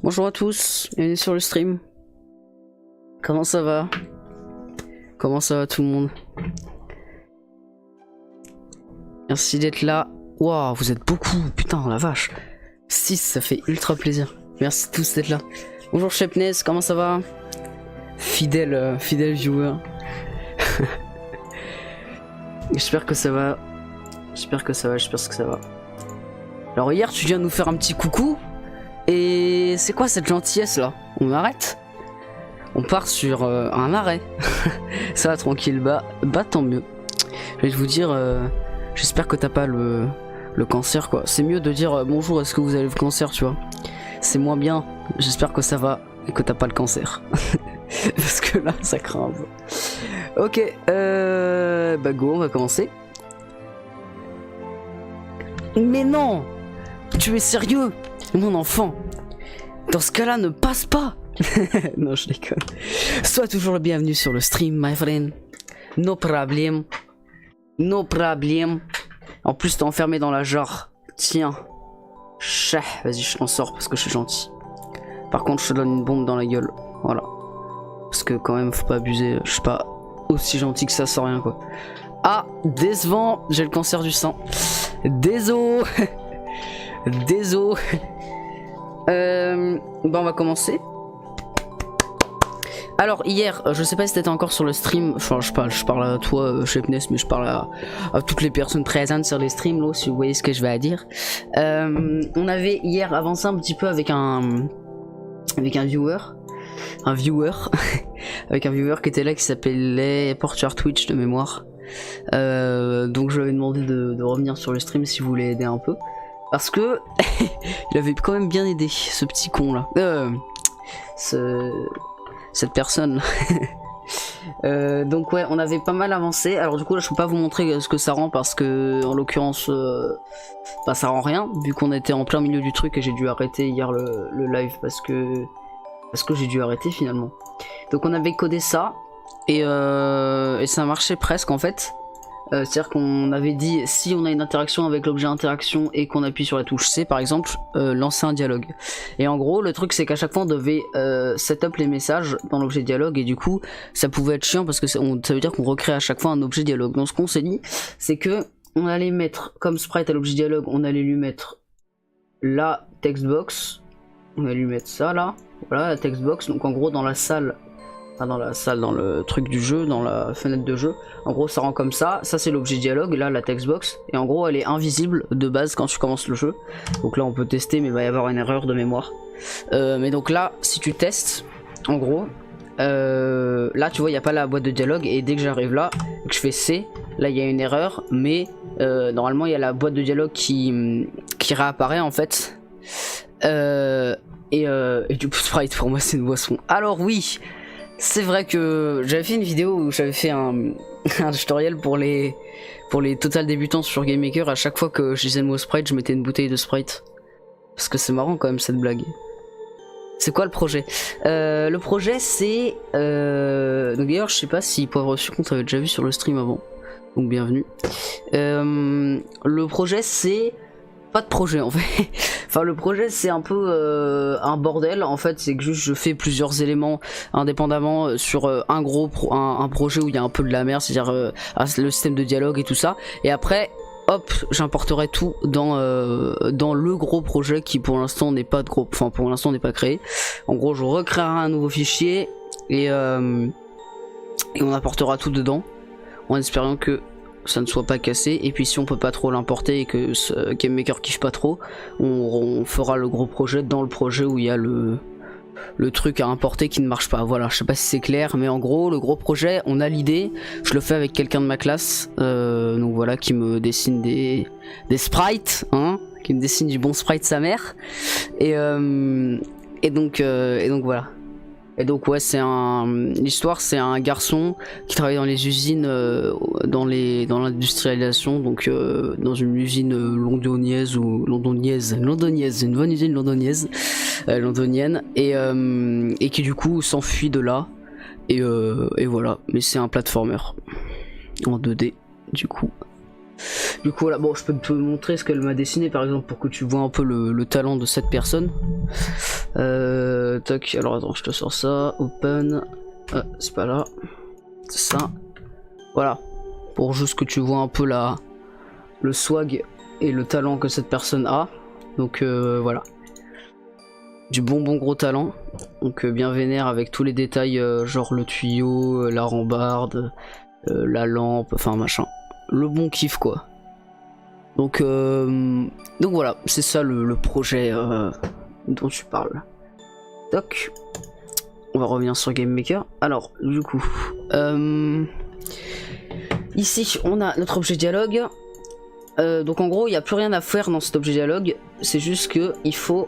Bonjour à tous, bienvenue sur le stream. Comment ça va? Comment ça va tout le monde? Merci d'être là. Waouh, vous êtes beaucoup, putain la vache. 6, ça fait ultra plaisir. Merci tous d'être là. Bonjour Shepness, comment ça va? Fidèle viewer. J'espère que ça va. J'espère que ça va. Alors hier tu viens nous faire un petit coucou. Et c'est quoi cette gentillesse là? On arrête? On part sur un arrêt. Ça va tranquille, bah tant mieux. Je vais vous dire, j'espère que t'as pas le cancer quoi. C'est mieux de dire bonjour, est-ce que vous avez le cancer, tu vois. C'est moins bien, j'espère que ça va et que t'as pas le cancer. Parce que là ça craint un peu. Ok, bah go, on va commencer. Mais non! Tu es sérieux? Mon enfant, dans ce cas-là, ne passe pas. Non, je déconne. Sois toujours le bienvenu sur le stream, my friend. No problem. No problem. En plus, t'es enfermé dans la jarre. Tiens. Chah. Vas-y, je t'en sors parce que je suis gentil. Par contre, je te donne une bombe dans la gueule. Voilà. Parce que quand même, faut pas abuser. Je suis pas aussi gentil que ça, sans rien, quoi. Ah, décevant. J'ai le cancer du sang. Désolé. Désolé. Bah on va commencer. Alors hier, je sais pas si t'étais encore sur le stream, enfin je parle à toi Shepness, mais je parle à toutes les personnes présentes sur les streams là, si vous voyez ce que je vais à dire. On avait hier avancé un petit peu avec un viewer, avec un viewer qui était là qui s'appelait Porture Twitch de mémoire. Donc je lui ai demandé de revenir sur le stream si vous voulez aider un peu, parce que il avait quand même bien aidé ce petit con là, cette personne. Donc ouais, on avait pas mal avancé. Alors du coup là je peux pas vous montrer ce que ça rend, parce que en l'occurrence bah, ça rend rien vu qu'on était en plein milieu du truc et j'ai dû arrêter hier le live parce que j'ai dû arrêter finalement. Donc on avait codé ça et ça marchait presque en fait. C'est-à-dire qu'on avait dit si on a une interaction avec l'objet interaction et qu'on appuie sur la touche C par exemple, lancer un dialogue. Et en gros le truc c'est qu'à chaque fois on devait setup les messages dans l'objet dialogue, et du coup ça pouvait être chiant parce que ça veut dire qu'on recrée à chaque fois un objet dialogue. Donc ce qu'on s'est dit c'est que on allait mettre comme sprite à l'objet dialogue, on allait lui mettre la textbox, on allait lui mettre ça là, voilà la textbox. Donc en gros dans la salle, dans le truc du jeu, dans la fenêtre de jeu, en gros ça rend comme ça c'est l'objet dialogue, là la textbox, et en gros elle est invisible de base quand tu commences le jeu. Donc là on peut tester mais il va y avoir une erreur de mémoire. Mais donc là si tu testes, en gros, là tu vois il n'y a pas la boîte de dialogue, et dès que j'arrive là, que je fais C, là il y a une erreur, mais normalement il y a la boîte de dialogue qui réapparaît en fait. Et du coup Sprite pour moi c'est une boisson. Alors oui, c'est vrai que j'avais fait une vidéo où j'avais fait un tutoriel pour les total débutants sur GameMaker. À chaque fois que je disais le mot Sprite, je mettais une bouteille de Sprite. Parce que c'est marrant quand même cette blague. C'est quoi le projet? Le projet c'est... Donc d'ailleurs je sais pas si Poivre Sucre on t'avait déjà vu sur le stream avant. Donc bienvenue. Le projet c'est... Pas de projet en fait. Enfin le projet c'est un peu un bordel en fait, c'est que juste je fais plusieurs éléments indépendamment sur un projet où il y a un peu de la merde, c'est-à-dire le système de dialogue et tout ça, et après hop j'importerai tout dans le gros projet qui pour l'instant n'est pas pour l'instant n'est pas créé. En gros je recréerai un nouveau fichier et on apportera tout dedans en espérant que ça ne soit pas cassé, et puis si on peut pas trop l'importer et que ce GameMaker kiffe pas trop, on fera le gros projet dans le projet où il y a le truc à importer qui ne marche pas. Voilà, je sais pas si c'est clair, mais en gros le gros projet, on a l'idée, je le fais avec quelqu'un de ma classe, donc voilà, qui me dessine des sprites, hein, qui me dessine du bon sprite sa mère, et donc voilà. Et donc ouais, l'histoire c'est un garçon qui travaille dans les usines, dans l'industrialisation, donc dans une usine londonienne, une bonne usine londonienne, et qui du coup s'enfuit de là, et voilà. Mais c'est un platformer en 2D du coup. Voilà, bon je peux te montrer ce qu'elle m'a dessiné par exemple pour que tu vois un peu le talent de cette personne. Toc, alors attends, je te sors ça, open, c'est pas là, c'est ça, voilà, pour juste que tu vois un peu le swag et le talent que cette personne a. Donc voilà, du bon gros talent, donc bien vénère avec tous les détails, genre le tuyau, la rambarde, la lampe, enfin machin, le bon kiff quoi. Donc voilà, c'est ça le projet dont tu parles. Donc on va revenir sur GameMaker. Alors du coup ici on a notre objet dialogue, donc en gros il n'y a plus rien à faire dans cet objet dialogue, c'est juste que il faut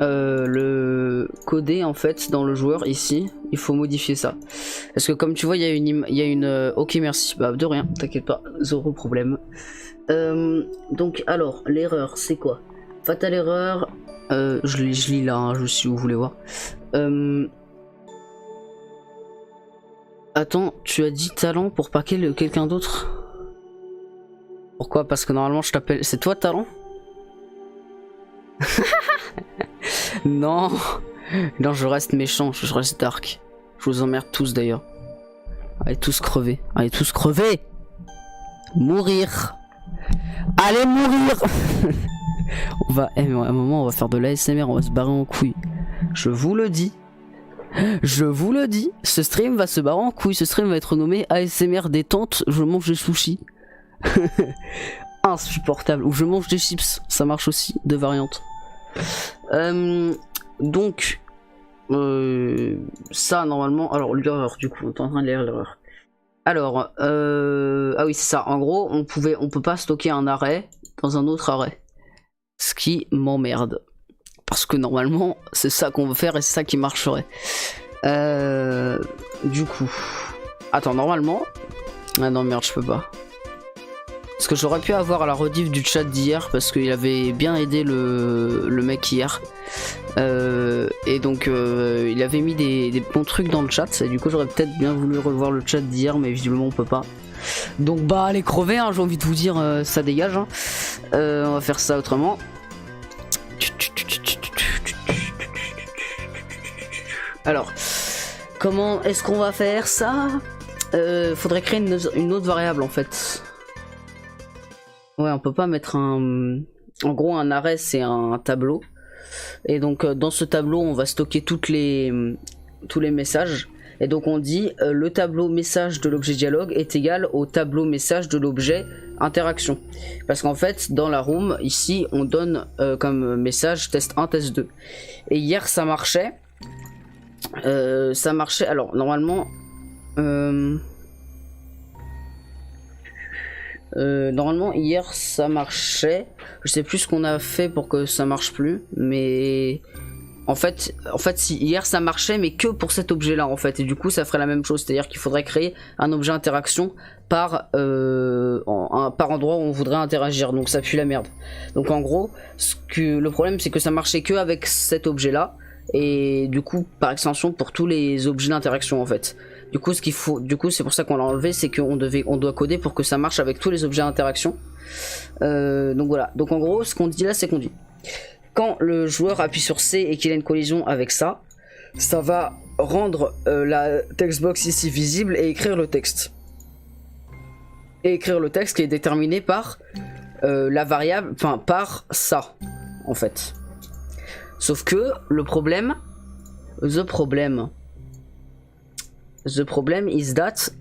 le coder en fait dans le joueur. Ici il faut modifier ça parce que comme tu vois il y a une ok merci, bah de rien, t'inquiète pas, zéro problème. Donc alors l'erreur c'est quoi? Fatal erreur, je lis là, hein, si vous voulez voir. Attends, tu as dit talent pour pas quelqu'un d'autre? Pourquoi? Parce que normalement je t'appelle... C'est toi talent? Non, non, je reste méchant, je reste dark. Je vous emmerde tous d'ailleurs. Allez tous crever, allez tous crever. Mourir. Allez mourir. On va, à un moment on va faire de l'ASMR, on va se barrer en couille. Je vous le dis. Je vous le dis, ce stream va se barrer en couille. Ce stream va être nommé ASMR détente, je mange des sushis. Insupportable. Ou je mange des chips, ça marche aussi, deux variantes. Donc, ça normalement. Alors, l'erreur, du coup, on est en train de lire l'erreur. Alors, ah oui, c'est ça. En gros, on peut pas stocker un arrêt dans un autre arrêt. Ce qui m'emmerde. Parce que normalement, c'est ça qu'on veut faire et c'est ça qui marcherait. Du coup... Attends, normalement... Ah non, merde, je peux pas. Parce que j'aurais pu avoir à la rediff du chat d'hier, parce qu'il avait bien aidé le mec hier. Et donc, il avait mis des bons trucs dans le chat. Et du coup, j'aurais peut-être bien voulu revoir le chat d'hier, mais visiblement, on peut pas. Donc, bah, allez crever, hein, j'ai envie de vous dire, ça dégage. Hein. On va faire ça autrement. Alors, comment est-ce qu'on va faire ça? Faudrait créer une autre variable en fait. Ouais, on peut pas mettre un... En gros, un arrêt, c'est un tableau. Et donc, dans ce tableau, on va stocker tous les messages. Et donc, on dit le tableau message de l'objet dialogue est égal au tableau message de l'objet interaction. Parce qu'en fait, dans la room, ici, on donne comme message test 1, test 2. Et hier, ça marchait. Alors normalement normalement hier ça marchait. Je sais plus ce qu'on a fait pour que ça marche plus, mais en fait si hier ça marchait, mais que pour cet objet là en fait, et du coup ça ferait la même chose, c'est à dire qu'il faudrait créer un objet interaction par endroit où on voudrait interagir, donc ça pue la merde. Donc en gros le problème c'est que ça marchait que avec cet objet là, et du coup par extension pour tous les objets d'interaction en fait. Du coup c'est pour ça qu'on l'a enlevé, c'est qu'on doit coder pour que ça marche avec tous les objets d'interaction. Donc voilà, donc en gros ce qu'on dit là, c'est qu'on dit quand le joueur appuie sur C et qu'il a une collision avec ça, ça va rendre la textbox ici visible et écrire le texte. Et écrire le texte qui est déterminé par la variable, enfin par ça en fait. Sauf que le problème, the problem is that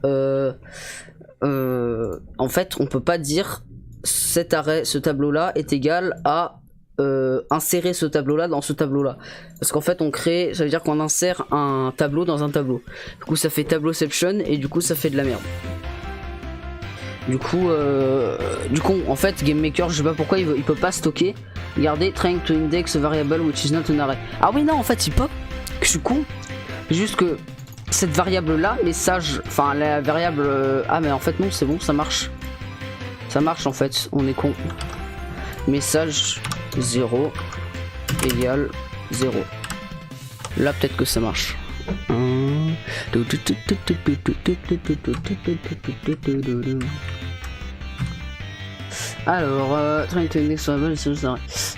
en fait on peut pas dire ce tableau là est égal à insérer ce tableau là dans ce tableau là, parce qu'en fait ça veut dire qu'on insère un tableau dans un tableau, du coup ça fait tableauception et du coup ça fait de la merde. Du coup en fait GameMaker, je sais pas pourquoi il peut pas stocker. Regardez, trying to index a variable which is not an array. Ah oui non, en fait il peut, je suis con, juste que cette variable là, message, enfin la variable ah mais en fait non, c'est bon, ça marche en fait, on est con. Message 0 égale 0. Là peut-être que ça marche. Alors,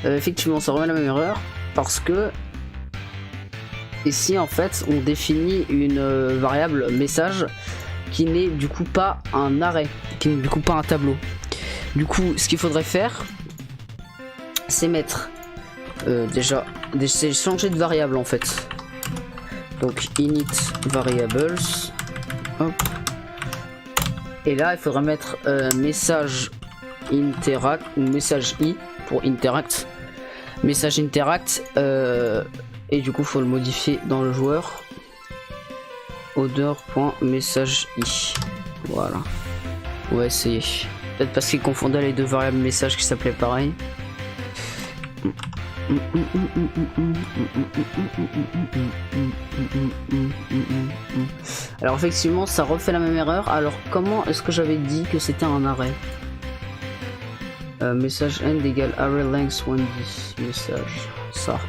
effectivement, ça remet la même erreur parce que ici, en fait, on définit une variable message qui n'est du coup pas un arrêt, qui n'est du coup pas un tableau. Du coup, ce qu'il faudrait faire, c'est mettre c'est changer de variable en fait. Donc init variables, hop. Et là, il faudra mettre message interact ou message i pour interact. Message interact, et du coup, faut le modifier dans le joueur. Order.message i. Voilà. On va essayer. Peut-être parce qu'il confondait les deux variables message qui s'appelaient pareil. Alors effectivement ça refait la même erreur. Alors comment est-ce que j'avais dit que c'était un arrêt? Message end égale array length 1D. Message ça.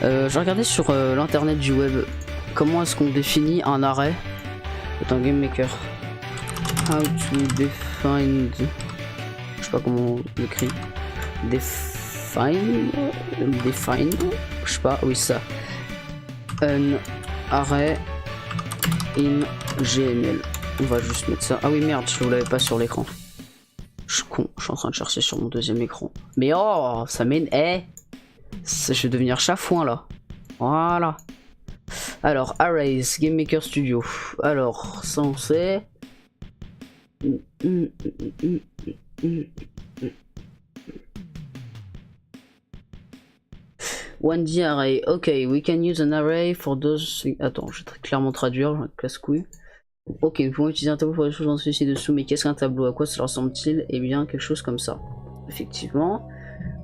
J'ai regardé sur l'internet du web comment est-ce qu'on définit un arrêt. Attends, GameMaker. How to define, je sais pas comment on écrit. Define, je sais pas, oui ça. Un array in GML. On va juste mettre ça. Ah oui merde, je vous l'avais pas sur l'écran. Je suis con, je suis en train de chercher sur mon deuxième écran. Mais oh, ça mène. Je vais devenir chafouin là. Voilà. Alors, Arrays, Game Maker Studio. Alors, ça on sait. 1D array. Ok, we can use an array for those. Attends, je vais très clairement traduire, casse-couille. Ok, nous pouvons utiliser un tableau pour les choses en ci-dessous, mais qu'est-ce qu'un tableau? À quoi cela ressemble-t-il? Eh bien, quelque chose comme ça. Effectivement.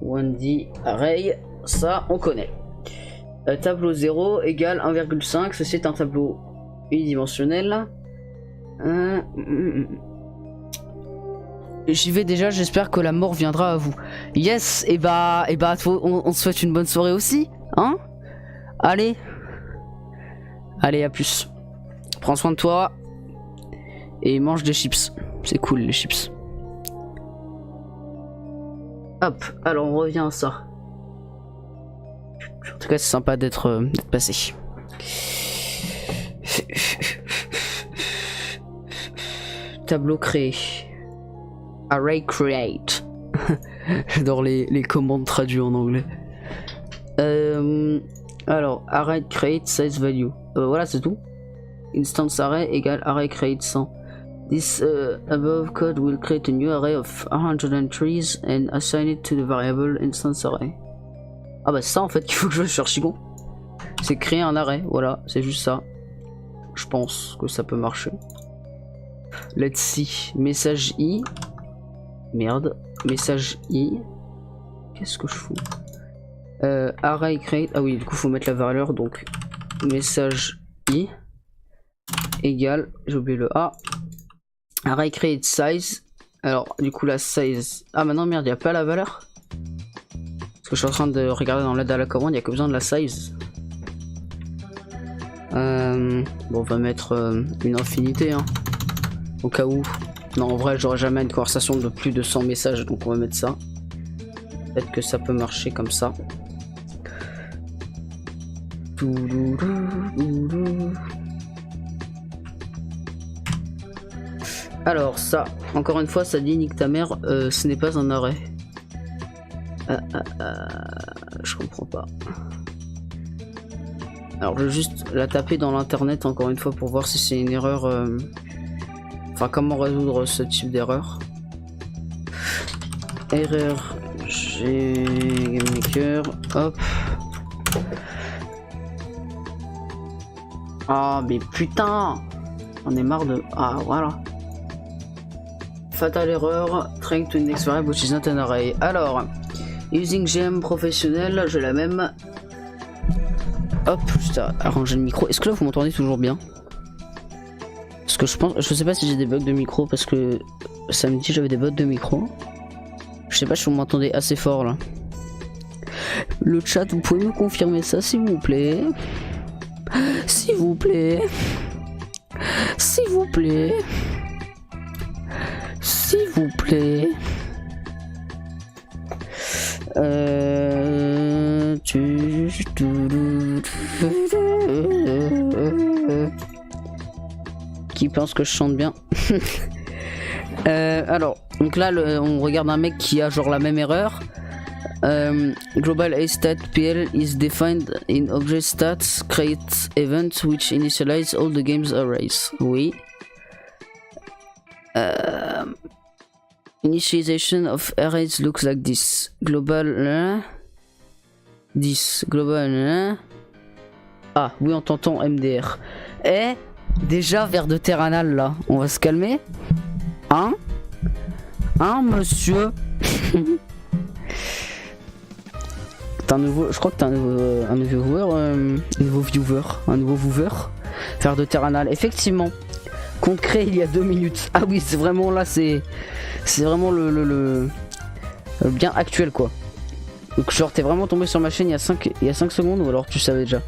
1D array, ça on connaît. Tableau 0 égale 1,5, ceci est un tableau unidimensionnel. J'y vais déjà, j'espère que la mort viendra à vous. Yes, et bah on se souhaite une bonne soirée aussi, hein? Allez, à plus. Prends soin de toi et mange des chips. C'est cool les chips. Hop, alors on revient à ça. En tout cas, c'est sympa d'être passé. Tableau créé. Array create. J'adore les commandes traduites en anglais. Alors, array create size value. Voilà, c'est tout. Instance array égale array create 100. This above code will create a new array of 100 entries and assign it to the variable instance array. Ah bah c'est ça en fait qu'il faut que je cherche con. C'est créer un array, voilà, c'est juste ça. Je pense que ça peut marcher. Let's see. Message i. Merde. Message i. Qu'est-ce que je fous? Array create. Ah oui, du coup faut mettre la valeur, donc message i égale, j'ai oublié le a. Array create size. Alors du coup la size. Ah maintenant merde, il n'y a pas la valeur. Parce que je suis en train de regarder dans l'aide à la commande, il n'y a que besoin de la size. Bon, on va mettre une infinité, hein, au cas où. Non, en vrai, j'aurai jamais une conversation de plus de 100 messages, donc on va mettre ça. Peut-être que ça peut marcher comme ça. Alors ça, encore une fois, ça dit nique ta mère, ce n'est pas un arrêt. Je comprends pas. Alors je vais juste la taper dans l'internet encore une fois pour voir si c'est une erreur. Enfin, comment résoudre ce type d'erreur. Erreur GameMaker. Hop. Ah mais putain, on est marre de. Ah voilà. Fatal error. Trying to index variable which is not an array. Alors. Using GM professionnel, j'ai la même. Hop, juste à arranger le micro. Est-ce que là vous m'entendez toujours bien? Parce que je sais pas si j'ai des bugs de micro, parce que samedi j'avais des bugs de micro. Je sais pas si vous m'entendez assez fort là. Le chat, vous pouvez me confirmer ça s'il vous plaît? S'il vous plaît. S'il vous plaît. S'il vous plaît. Qui pense que je chante bien. Alors, donc là, on regarde un mec qui a genre la même erreur. Global A-stat PL is defined in object stats create event which initialize all the game's arrays. Oui. Initialization of arrays looks like this. Global this. Global ah oui, on t'entend MDR. Et déjà vers de Terranal là. On va se calmer. Hein? Hein monsieur? T'as un nouveau. Je crois que t'as un nouveau viewer. Un nouveau viewer. Vers de Terranal. Effectivement. Compte créé il y a 2 minutes. Ah oui, c'est vraiment là, c'est vraiment le bien actuel quoi. Donc genre t'es vraiment tombé sur ma chaîne il y a 5 secondes, ou alors tu savais déjà.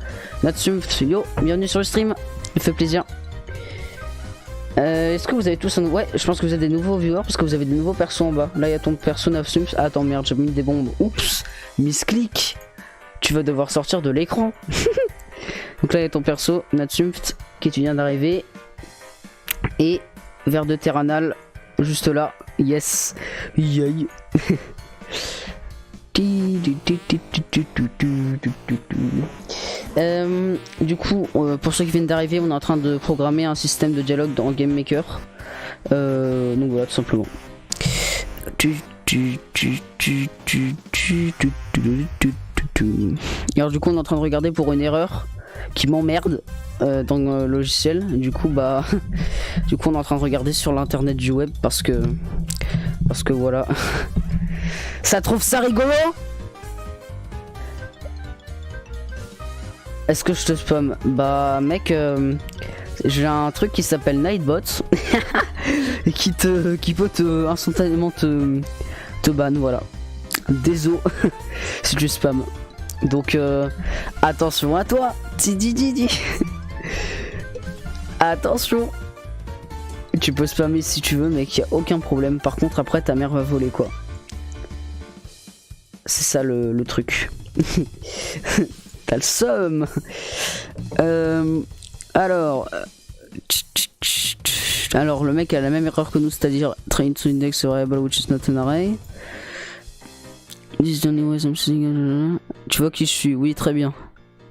Natsum, yo, bienvenue sur le stream, il fait plaisir. Est-ce que vous avez tous un... Ouais, je pense que vous avez des nouveaux viewers parce que vous avez des nouveaux persos en bas. Là il y a ton perso Natsum. Ah, attends merde, j'ai mis des bombes. Oups, misclick. Tu vas devoir sortir de l'écran. Donc là il y a ton perso Natsum qui vient d'arriver. Et vers de Terranal juste là. Yes. Yay. Du coup, pour ceux qui viennent d'arriver, on est en train de programmer un système de dialogue dans Game Maker. Donc voilà, tout simplement. Alors du coup, on est en train de regarder pour une erreur qui m'emmerde dans le logiciel. Du coup, bah, du coup, on est en train de regarder sur l'internet du web parce que voilà. Ça trouve ça rigolo? Est-ce que je te spam? Bah mec, j'ai un truc qui s'appelle Nightbot et qui peut instantanément te ban, voilà. Désolé si tu spam. Donc attention à toi, Didi. Attention. Tu peux spammer si tu veux, mec, y a aucun problème. Par contre, après ta mère va voler quoi. C'est ça le truc. T'as le seum. Alors, le mec a la même erreur que nous, c'est-à-dire train to index a variable which is not an array. This is the only way I'm saying. Tu vois qui je suis? Oui, très bien.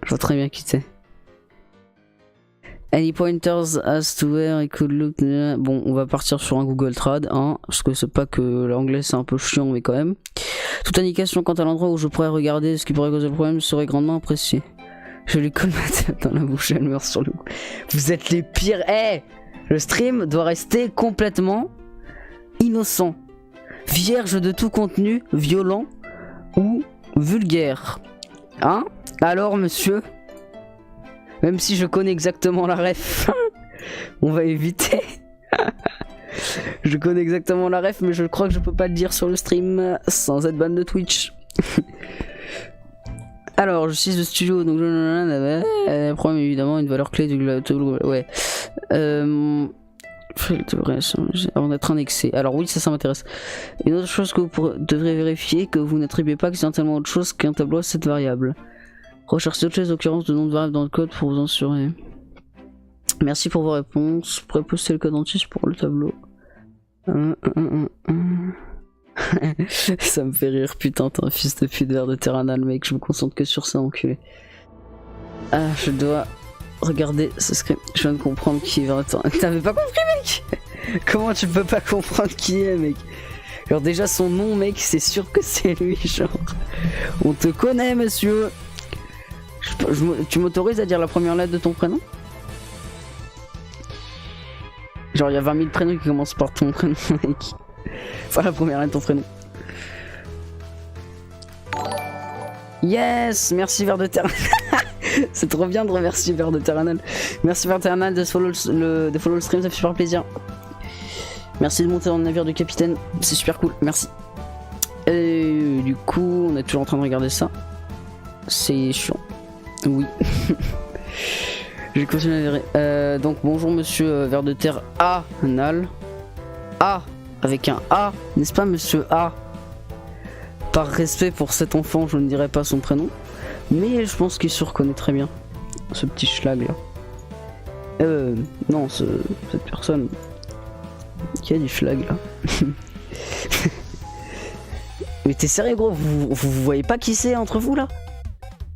Je vois très bien qui t'es. Any pointers as to where I could look? Bon, on va partir sur un Google Trad, hein, parce que c'est pas que l'anglais c'est un peu chiant, mais quand même. Toute indication quant à l'endroit où je pourrais regarder ce qui pourrait causer le problème serait grandement appréciée. Je lui colle ma tête dans la bouche, elle meurt sur le coup. Vous êtes les pires. Le stream doit rester complètement innocent, vierge de tout contenu violent ou vulgaire. Hein? Alors, monsieur? Même si je connais exactement la ref, on va éviter. Je connais exactement la ref, mais je crois que je peux pas le dire sur le stream sans être ban de Twitch. Alors, je suis de studio, donc problème évidemment une valeur clé du ouais. Avant d'être indexé. Alors oui, ça m'intéresse. Une autre chose que vous devrez vérifier, que vous n'attribuez pas accidentellement autre chose qu'un tableau à cette variable. Recherchez d'autres choses, l'occurrence de nom de variable dans le code pour vous en assurer. Merci pour vos réponses. Vous pourrez poster le code entier pour le tableau. Ça me fait rire, putain, t'es un fils de pute vers de terranal, mec. Je me concentre que sur ça, enculé. Ah, je dois regarder ce script. Je viens de comprendre qui est vers de terranal. T'avais pas compris, mec? Comment tu peux pas comprendre qui est, mec? Alors, déjà, son nom, mec, c'est sûr que c'est lui, genre. On te connaît, monsieur. Tu m'autorises à dire la première lettre de ton prénom? Genre, il y a 20 000 prénoms qui commencent par ton prénom, mec. Enfin, la première lettre de ton prénom. Yes! Merci, Vers de Terranal. C'est trop bien de remercier Vers de Terranal. Merci, Vers de Terranal, de follow le stream, ça fait super plaisir. Merci de monter dans le navire du capitaine, c'est super cool, merci. Et du coup, on est toujours en train de regarder ça. C'est chiant. Oui. Je vais continuer à verrer. Donc bonjour monsieur Vers de Terre Anal. A avec un A, n'est-ce pas monsieur A? Par respect pour cet enfant, je ne dirai pas son prénom, mais je pense qu'il se reconnaît très bien. Ce petit schlag là. Non, cette personne qui a du schlag là. Mais t'es sérieux gros, vous voyez pas qui c'est entre vous là?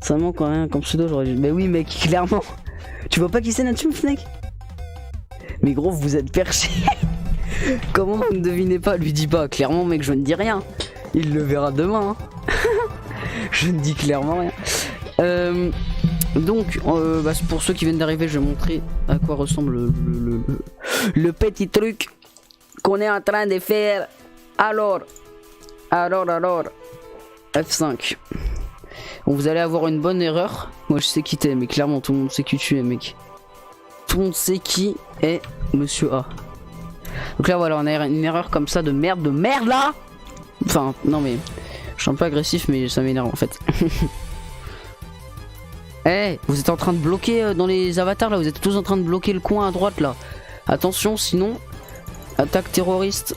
Ça manque quand même comme pseudo, j'aurais dit. Mais oui mec, clairement. Tu vois pas qui c'est là-dessus, mec? Mais gros, vous êtes perché. Comment vous ne devinez pas? Lui dis pas. Clairement, mec, je ne dis rien. Il le verra demain. Hein. Je ne dis clairement rien. Donc, bah, pour ceux qui viennent d'arriver, je vais montrer à quoi ressemble le petit truc qu'on est en train de faire. Alors. F5. Bon, vous allez avoir une bonne erreur. Moi je sais qui t'es, mais clairement tout le monde sait qui tu es, mec. Tout le monde sait qui est monsieur A. Donc là voilà, on a une erreur comme ça de merde là. Enfin non mais je suis un peu agressif, mais ça m'énerve en fait. Eh, vous êtes en train de bloquer dans les avatars là, vous êtes tous en train de bloquer le coin à droite là. Attention, sinon attaque terroriste.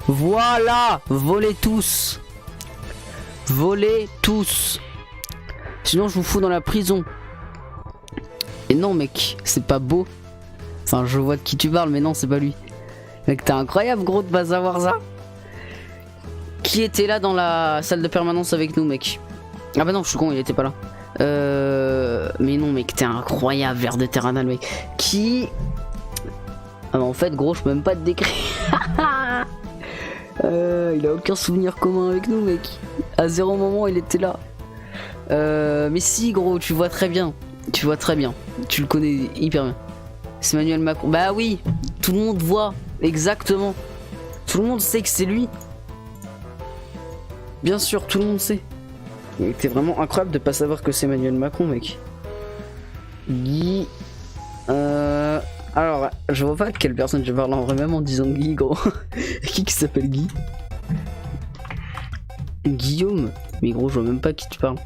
Voilà, volez tous. Volez tous. Sinon je vous fous dans la prison. Et non mec, c'est pas beau. Enfin je vois de qui tu parles, mais non c'est pas lui. Mec t'es incroyable gros de pas savoir ça. Qui était là dans la salle de permanence avec nous, mec? Ah bah non, je suis con, il était pas là. Mais non, mec, t'es incroyable, ver de Terranal, mec. Qui... Ah bah en fait, gros, je peux même pas te décrire. Il a aucun souvenir commun avec nous, mec. À 0 moment, il était là. Mais si, gros, tu vois très bien. Tu vois très bien. Tu le connais hyper bien. C'est Emmanuel Macron. Bah oui, tout le monde voit. Exactement. Tout le monde sait que c'est lui. Bien sûr, tout le monde sait. Il était vraiment incroyable de pas savoir que c'est Emmanuel Macron, mec. Guy... Alors, je vois pas de quelle personne je parle en vrai, même en disant Guy, gros. Qui s'appelle Guy? Guillaume? Mais gros, je vois même pas qui tu parles.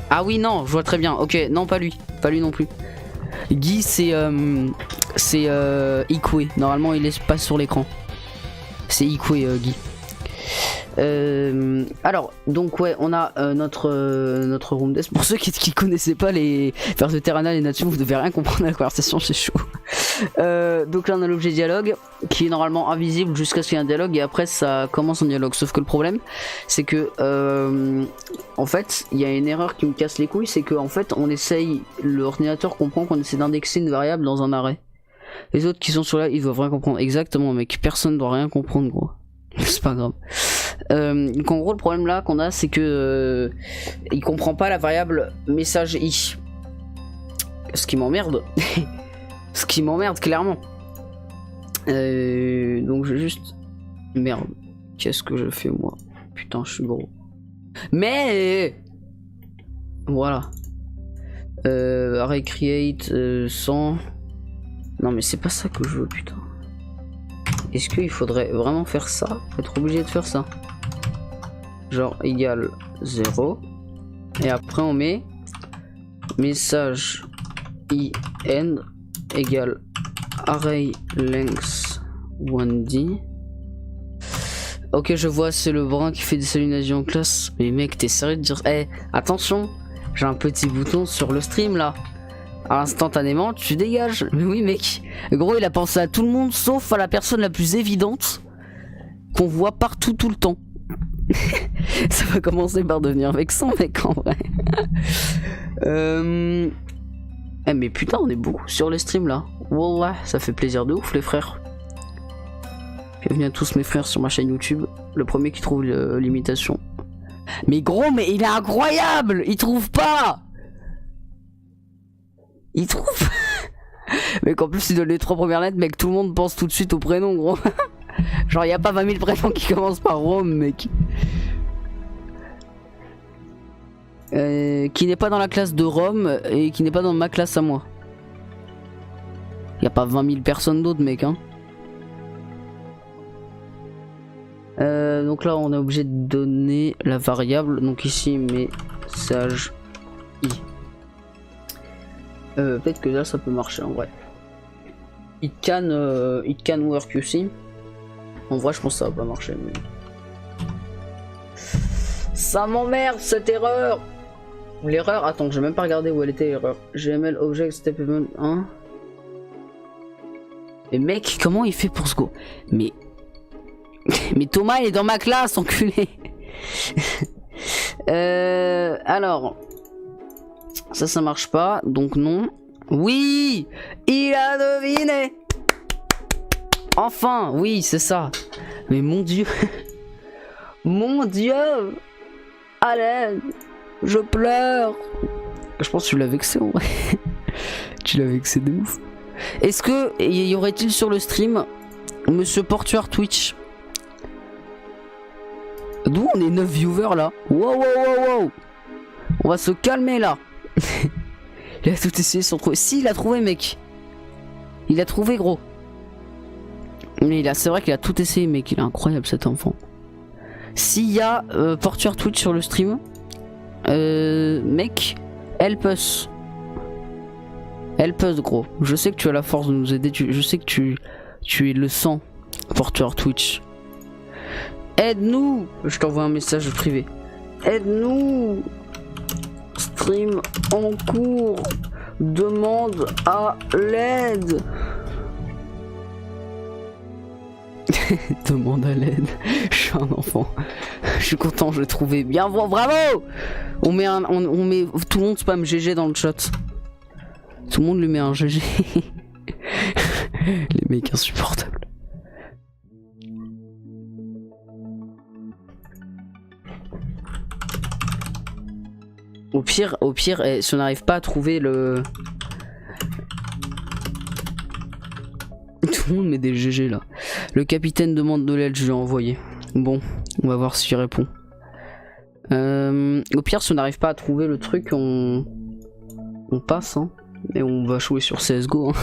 Ah oui, non, je vois très bien. Ok, non, pas lui. Pas lui non plus. Guy, c'est Ikwe. Normalement, il est pas sur l'écran. C'est Ikwe, Guy. Alors, donc ouais, on a notre room desk. Pour ceux qui connaissaient pas les vers de Terranal et Natsu, vous devez rien comprendre à la conversation, c'est chaud. Donc là on a l'objet dialogue qui est normalement invisible jusqu'à ce qu'il y ait un dialogue et après ça commence en dialogue. Sauf que le problème c'est que en fait il y a une erreur qui me casse les couilles, c'est que en fait on essaye, l'ordinateur comprend qu'on essaie d'indexer une variable dans un arrêt. Les autres qui sont sur là ils doivent rien comprendre. Exactement, mec, personne doit rien comprendre, gros. C'est pas grave. Donc en gros le problème là qu'on a c'est que il comprend pas la variable message i. Ce qui m'emmerde. Ce qui m'emmerde clairement. Donc je vais juste... Merde. Qu'est-ce que je fais moi? Putain, je suis gros. Mais... Voilà. Recreate 100... Non mais c'est pas ça que je veux, putain. Est-ce qu'il faudrait vraiment faire ça? Être obligé de faire ça? Genre égal 0. Et après on met message in égale array length 1d. Ok, je vois, c'est le brun qui fait des salutations en classe. Mais mec, t'es sérieux de dire... Eh, attention, j'ai un petit bouton sur le stream là. Instantanément, tu dégages. Mais oui, mec. Gros, il a pensé à tout le monde sauf à la personne la plus évidente qu'on voit partout tout le temps. Ça va commencer par devenir vexant, mec, en vrai. Eh, mais putain, on est beaucoup sur les streams là. Wallah, ça fait plaisir de ouf, les frères. Bienvenue à tous mes frères sur ma chaîne YouTube. Le premier qui trouve l'imitation. Mais gros, mais il est incroyable. Il trouve pas. Il trouve. Mec, en plus il donne les 3 premières lettres, mec, tout le monde pense tout de suite au prénom, gros. Genre y a pas 20 000 prénoms qui commencent par Rome, mec. Qui n'est pas dans la classe de Rome et qui n'est pas dans ma classe à moi. Y a pas 20 000 personnes d'autres, mec, hein. Donc là on est obligé de donner la variable, donc ici message i. Peut-être que là ça peut marcher en vrai. It can work, you see. En vrai je pense que ça va pas marcher, mais... Ça m'emmerde cette erreur. L'erreur, attends, j'ai même pas regardé où elle était l'erreur. GML object step event 1. Mais mec, comment il fait pour ce go? Mais Thomas il est dans ma classe, enculé. Alors ça marche pas, donc non. Oui, il a deviné. Enfin, oui, c'est ça. Mais mon dieu. Mon dieu. À l'aide. Je pleure. Je pense que tu l'as vexé en vrai. Tu l'as vexé de ouf. Est-ce que y aurait-il sur le stream Monsieur Portuaire Twitch? D'où on est 9 viewers là. Wow, wow, wow, wow. On va se calmer là. Il a tout essayé sans trouver. Si, il a trouvé, mec. Il a trouvé, gros. Mais c'est vrai qu'il a tout essayé, mec. Il est incroyable cet enfant. S'il y a Portuaire Twitch sur le stream, mec, help us. Help us, gros. Je sais que tu as la force de nous aider. Je sais que tu es le sang, Portuaire Twitch. Aide-nous. Je t'envoie un message privé. Aide-nous. Stream en cours. Demande à l'aide. Demande à l'aide. Je suis un enfant. Je suis content, je l'ai trouvé. Bien, bravo. On met tout le monde spam GG dans le chat. Tout le monde lui met un GG. Les mecs insupportables. Au pire, si on n'arrive pas à trouver le... Tout le monde met des GG là. Le capitaine demande de l'aide, je lui ai envoyé. Bon, on va voir s'il répond. Au pire, si on n'arrive pas à trouver le truc, on passe, hein. Et on va jouer sur CSGO. Hein.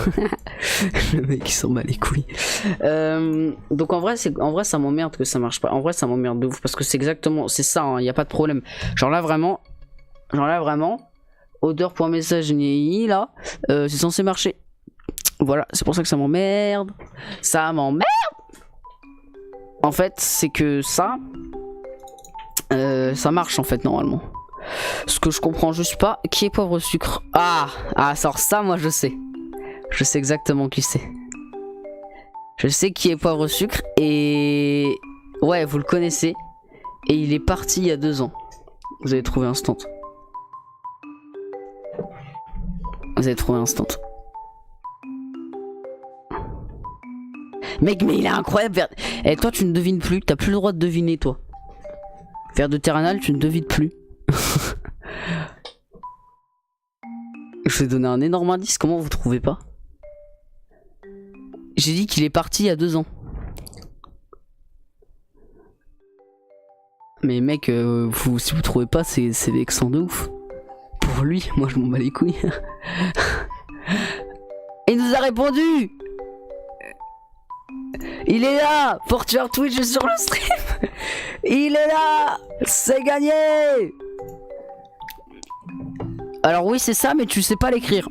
Le mec il s'en bat les couilles. Donc en vrai ça m'emmerde que ça marche pas. En vrai ça m'emmerde de ouf parce que c'est exactement, c'est ça, il n'y a pas de problème. Genre là vraiment, odeur.message NI là, c'est censé marcher. Voilà, c'est pour ça que ça m'emmerde. Ça m'emmerde. En fait, c'est que ça marche en fait normalement. Ce que je comprends juste pas, qui est pauvre sucre? Ah, ça moi je sais. Je sais exactement qui c'est. Je sais qui est pauvre sucre et... Ouais, vous le connaissez. Et il est parti il y a 2 ans. Vous avez trouvé instant. Vous avez trouvé instant. Mec, mais il est incroyable. Et toi, tu ne devines plus. T'as plus le droit de deviner, toi. Vers de Terranal, tu ne devines plus. Je vous ai donné un énorme indice. Comment vous trouvez pas? J'ai dit qu'il est parti il y a 2 ans. Mais mec, si vous trouvez pas, c'est vexant de ouf. Pour lui, moi je m'en bats les couilles. Il nous a répondu. Il est là. Porteur Twitch sur le stream. Il est là. C'est gagné. Alors oui c'est ça, mais tu sais pas l'écrire.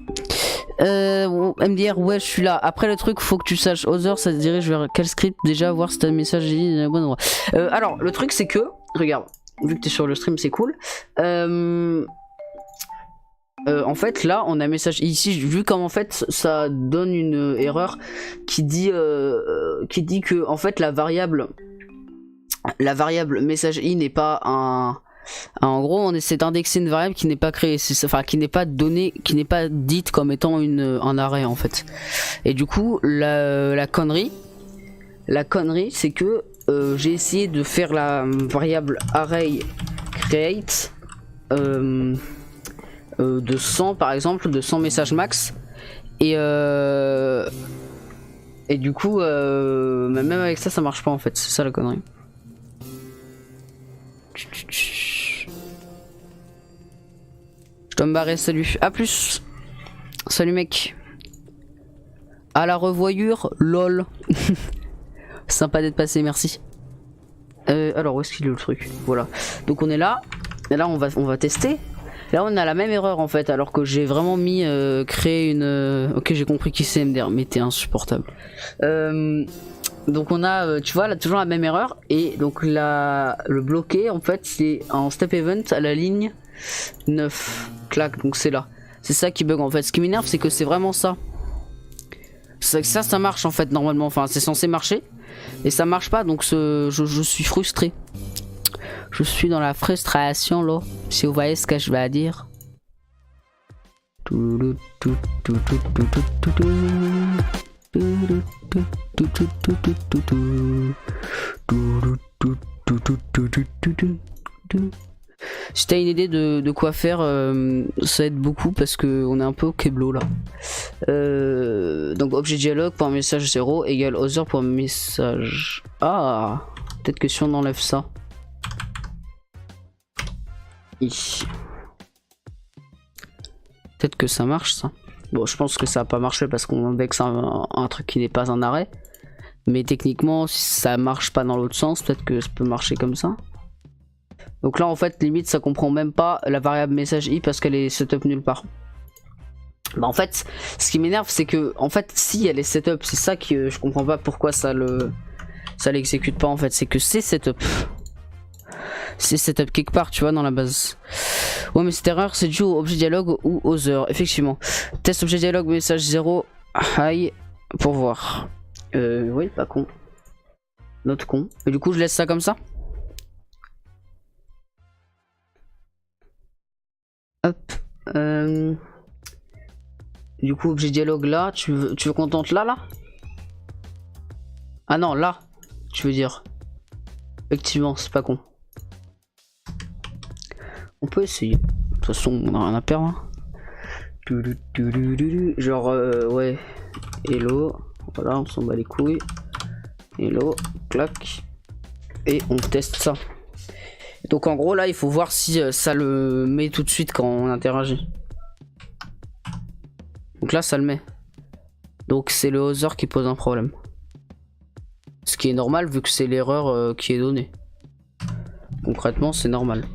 MDR, ouais je suis là. Après le truc, faut que tu saches Other, ça te dirige vers quel script déjà, voir si t'as un message est au bon endroit. Alors le truc c'est que, regarde, vu que t'es sur le stream c'est cool. En fait là on a un message ici, vu comme en fait ça donne une erreur qui dit que en fait la variable message i n'est pas un... En gros, on essaie d'indexer une variable qui n'est pas créée, enfin qui n'est pas donnée, qui n'est pas dite comme étant un array en fait. Et du coup, la connerie, c'est que j'ai essayé de faire la variable array create de 100 par exemple, de 100 messages max, et du coup, même avec ça, ça marche pas en fait. C'est ça la connerie. Je dois me barrer, salut. A plus. Salut mec. À la revoyure, lol. Sympa d'être passé, merci. Alors où est-ce qu'il est le truc? Voilà. Donc on est là. Et là on va tester. Là on a la même erreur en fait, alors que j'ai vraiment mis créer une... Ok, j'ai compris qui c'est MDR, mais t'es insupportable. Donc on a, tu vois, là toujours la même erreur. Et donc le bloqué en fait c'est en step event à la ligne 9. Clac, donc c'est là. C'est ça qui bug en fait. Ce qui m'énerve c'est que c'est vraiment ça. Ça marche en fait normalement. Enfin c'est censé marcher. Et ça marche pas, donc je suis frustré. Je suis dans la frustration là. Si vous voyez ce que je vais dire. Si t'as une idée de quoi faire, ça aide beaucoup parce que on est un peu au keblo là. Donc objet dialogue pour un message 0 égale other pour un message. Ah, peut-être que si on enlève ça. Peut-être que ça marche ça. Bon, je pense que ça va pas marcher parce qu'on indexe un truc qui n'est pas un arrêt. Mais techniquement, si ça marche pas dans l'autre sens, peut-être que ça peut marcher comme ça. Donc là, en fait, limite, ça comprend même pas la variable message i parce qu'elle est setup nulle part. Bah en fait, ce qui m'énerve, c'est que, en fait, si elle est setup, c'est ça que je comprends pas pourquoi ça l'exécute pas en fait. C'est que c'est setup. C'est setup quelque part, tu vois, dans la base. Ouais, mais cette erreur, c'est dû au objet dialogue ou other, effectivement. Test objet dialogue, message 0, hi, pour voir. Oui, pas con. Notre con. Et du coup, je laisse ça comme ça. Hop. Du coup, objet dialogue là. Tu veux qu'on tente là, là? Ah non, là. Tu veux dire. Effectivement, c'est pas con. On peut essayer. De toute façon, on a rien à perdre. Hein. Genre, ouais. Hello. Voilà, on s'en bat les couilles. Hello. Clac. Et on teste ça. Donc en gros là il faut voir si ça le met tout de suite quand on interagit. Donc là ça le met. Donc c'est le Other qui pose un problème. Ce qui est normal vu que c'est l'erreur qui est donnée. Concrètement c'est normal.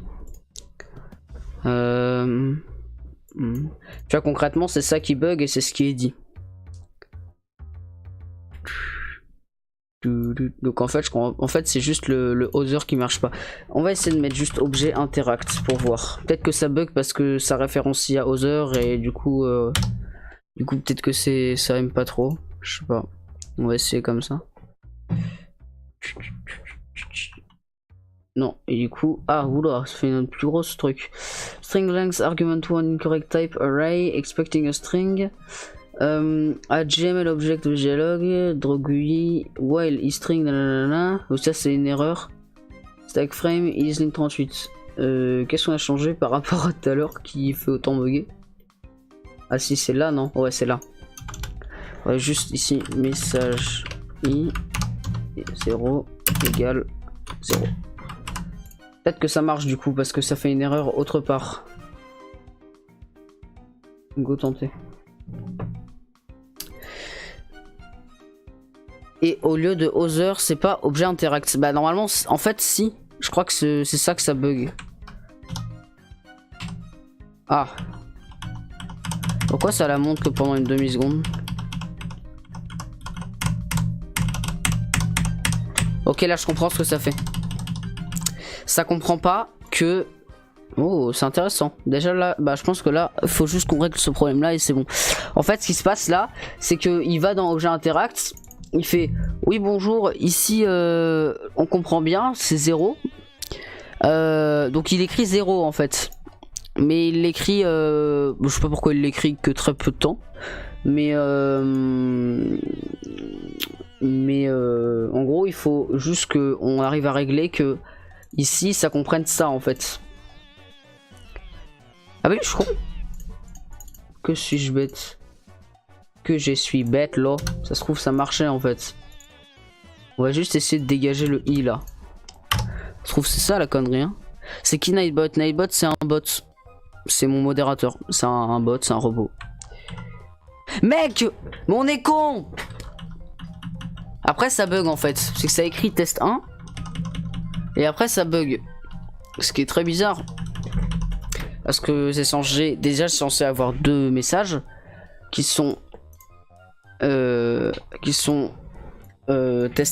Tu vois concrètement c'est ça qui bug et c'est ce qui est dit. Donc en fait c'est juste le Other qui marche pas. On va essayer de mettre juste objet interact pour voir. Peut-être que ça bug parce que ça référencie à Other et du coup peut-être que ça aime pas trop. Je sais pas. On va essayer comme ça. Non, et du coup, ah oula, ça fait un plus gros truc. String length argument 1 incorrect type array expecting a string. HTML object of dialogue, drogui, while isTring, nanana. Donc ça c'est une erreur. Stack frame, isLink 38. Qu'est-ce qu'on a changé par rapport à tout à l'heure qui fait autant bugger? Ah si c'est là non? Ouais c'est là. Ouais juste ici message i 0 égale 0. Peut-être que ça marche du coup parce que ça fait une erreur autre part. Go tenter. Et au lieu de Other, c'est pas objet interact. Bah normalement, en fait, si. Je crois que c'est ça que ça bug. Ah. Pourquoi ça la montre que pendant une demi-seconde? Ok, là je comprends ce que ça fait. Ça comprend pas que... Oh, c'est intéressant. Déjà là, bah je pense que là, il faut juste qu'on règle ce problème là et c'est bon. En fait, ce qui se passe là, c'est qu'il va dans objet interact. Il fait oui bonjour, ici on comprend bien, c'est 0. Donc il écrit 0 en fait. Mais il l'écrit, je sais pas pourquoi il l'écrit que très peu de temps. Mais en gros il faut juste qu'on arrive à régler que ici ça comprenne ça en fait. Ah oui je suis con. Que suis-je bête? Que je suis bête là. Ça se trouve ça marchait en fait. On va juste essayer de dégager le i là. Ça se trouve c'est ça la connerie hein. C'est qui Nightbot? Nightbot c'est un bot. C'est mon modérateur. C'est un bot, c'est un robot. Mec! Mais on est con! Après ça bug en fait. C'est que ça écrit test 1. Et après ça bug. Ce qui est très bizarre. Parce que c'est censé. Déjà c'est censé avoir deux messages. Qui sont test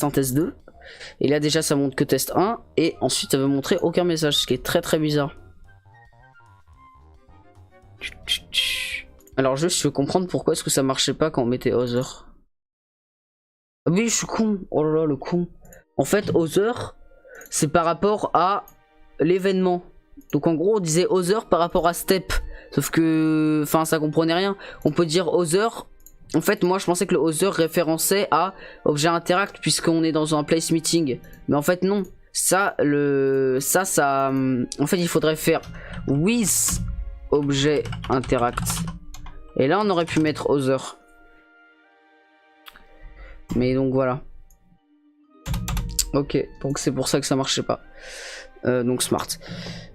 1, test 2. Et là déjà ça montre que test 1. Et ensuite ça veut montrer aucun message. Ce qui est très très bizarre. Alors juste je veux comprendre pourquoi est-ce que ça marchait pas quand on mettait Other. Ah oui je suis con. Oh là là le con. En fait Other c'est par rapport à l'événement. Donc en gros on disait Other par rapport à Step. Sauf que enfin ça comprenait rien. On peut dire Other. En fait moi je pensais que le Other référençait à objet interact puisqu'on est dans un place meeting. Mais en fait non. Ça en fait il faudrait faire with objet interact. Et là on aurait pu mettre Other. Mais donc voilà. Ok, donc c'est pour ça que ça marchait pas. Donc smart.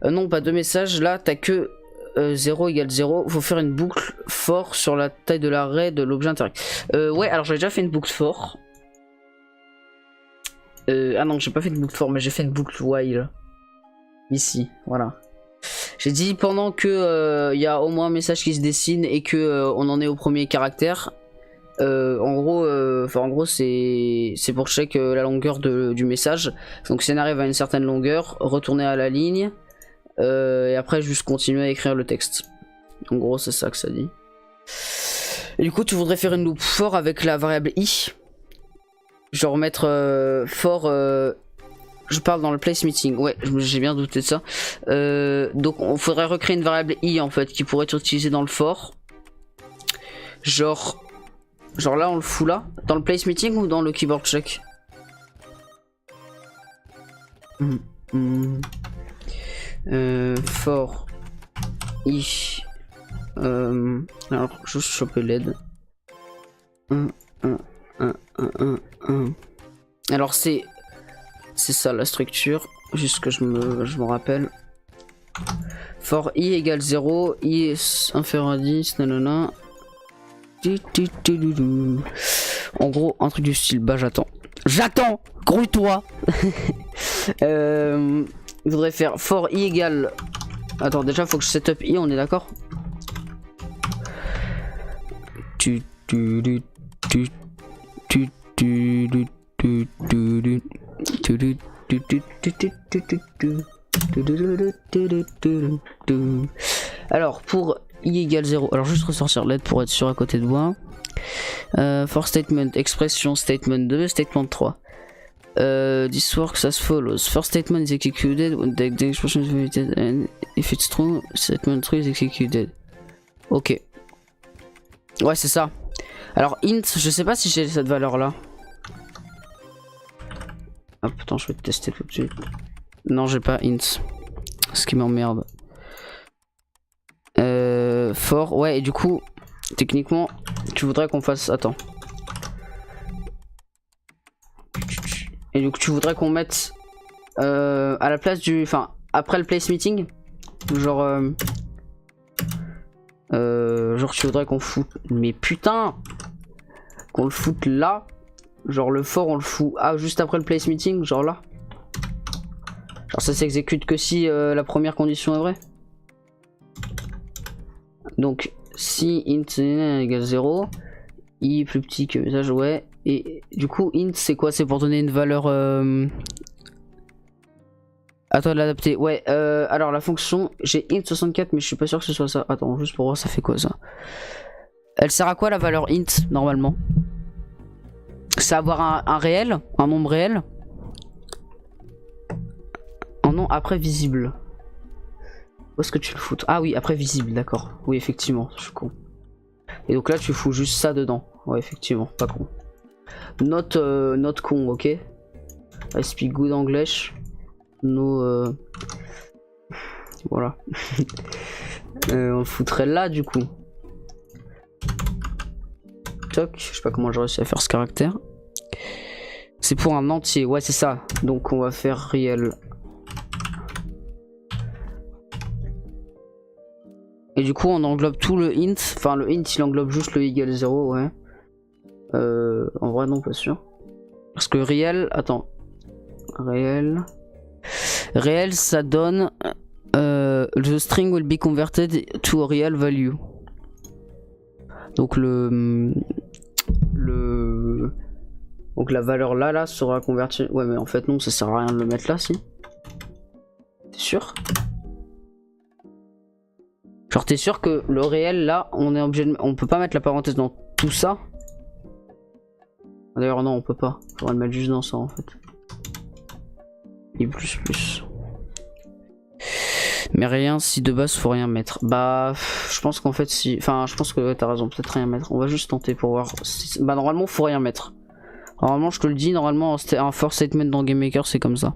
Non, pas de message. Là, t'as que 0 égale 0. Faut faire une boucle for sur la taille de l'arrêt de l'objet interact. Ouais, alors j'avais déjà fait une boucle for. Ah non, j'ai pas fait une boucle for, mais j'ai fait une boucle while. Ici, voilà. J'ai dit pendant que y a au moins un message qui se dessine et que on en est au premier caractère. En gros, c'est pour check la longueur du message. Donc si on arrive à une certaine longueur, retourner à la ligne et après juste continuer à écrire le texte. En gros, c'est ça que ça dit. Et du coup, tu voudrais faire une loop for avec la variable i. Genre mettre for. Je parle dans le place meeting. Ouais, j'ai bien douté de ça. Donc on faudrait recréer une variable i en fait qui pourrait être utilisée dans le for. Genre là on le fout là dans le place meeting ou dans le keyboard check. For i. Alors juste choper l'aide. Alors c'est ça la structure, juste que je me rappelle. For i égale 0, i est inférieur à 10, nanana. En gros, un truc du style, bah j'attends. J'attends, grouille-toi. Il faudrait faire for i égale... Attends, déjà faut que je setup i, on est d'accord? Alors pour i égale 0, alors juste ressortir l'aide pour être sûr à côté de moi. For statement, expression statement 2, statement 3. This works as follows. First statement is executed when the expression is validated and if it's true, statement 3 is executed. Ok. Ouais, c'est ça. Alors int, je sais pas si j'ai cette valeur là. Ah putain, je vais tester tout de suite. Non, j'ai pas int. Ce qui m'emmerde. For, ouais, et du coup, techniquement, tu voudrais qu'on fasse... Attends. Et du coup, tu voudrais qu'on mette à la place du... Enfin, après le place meeting. Genre... genre, tu voudrais qu'on foute... Mais putain, qu'on le foute là. Genre le for, on le fout juste après le place meeting, genre là. Genre ça s'exécute que si la première condition est vraie. Donc si int égale 0, i plus petit que message, ouais. Et du coup int c'est quoi? C'est pour donner une valeur... À toi de l'adapter. Ouais, alors la fonction, j'ai int 64 mais je suis pas sûr que ce soit ça. Attends, juste pour voir ça fait quoi ça. Elle sert à quoi la valeur int normalement? C'est avoir un réel, un nombre réel. Un nom après visible. Où est-ce que tu le fous? Ah oui, après visible, d'accord. Oui, effectivement, je suis con. Et donc là, tu fous juste ça dedans. Ouais, effectivement, pas con. Not con, ok. I speak good English. No... Voilà. On le foutrait là, du coup. Toc, je sais pas comment j'ai réussi à faire ce caractère. C'est pour un entier, ouais c'est ça. Donc on va faire réel. Et du coup on englobe tout le int. Enfin le int il englobe juste le égale 0, ouais. En vrai non, pas sûr. Parce que réel, attends. Réel ça donne the string will be converted to a real value. Donc donc la valeur là sera convertie. Ouais mais en fait non, ça sert à rien de le mettre là, si. T'es sûr? Genre t'es sûr que le réel là, on est obligé de... On peut pas mettre la parenthèse dans tout ça? D'ailleurs non, on peut pas. Faudrait le mettre juste dans ça en fait. Et plus. Mais rien, si de base faut rien mettre. Bah je pense qu'en fait si... Enfin je pense que t'as raison, peut-être rien mettre. On va juste tenter pour voir si... Bah normalement faut rien mettre. Normalement je te le dis, normalement un for statement dans GameMaker c'est comme ça.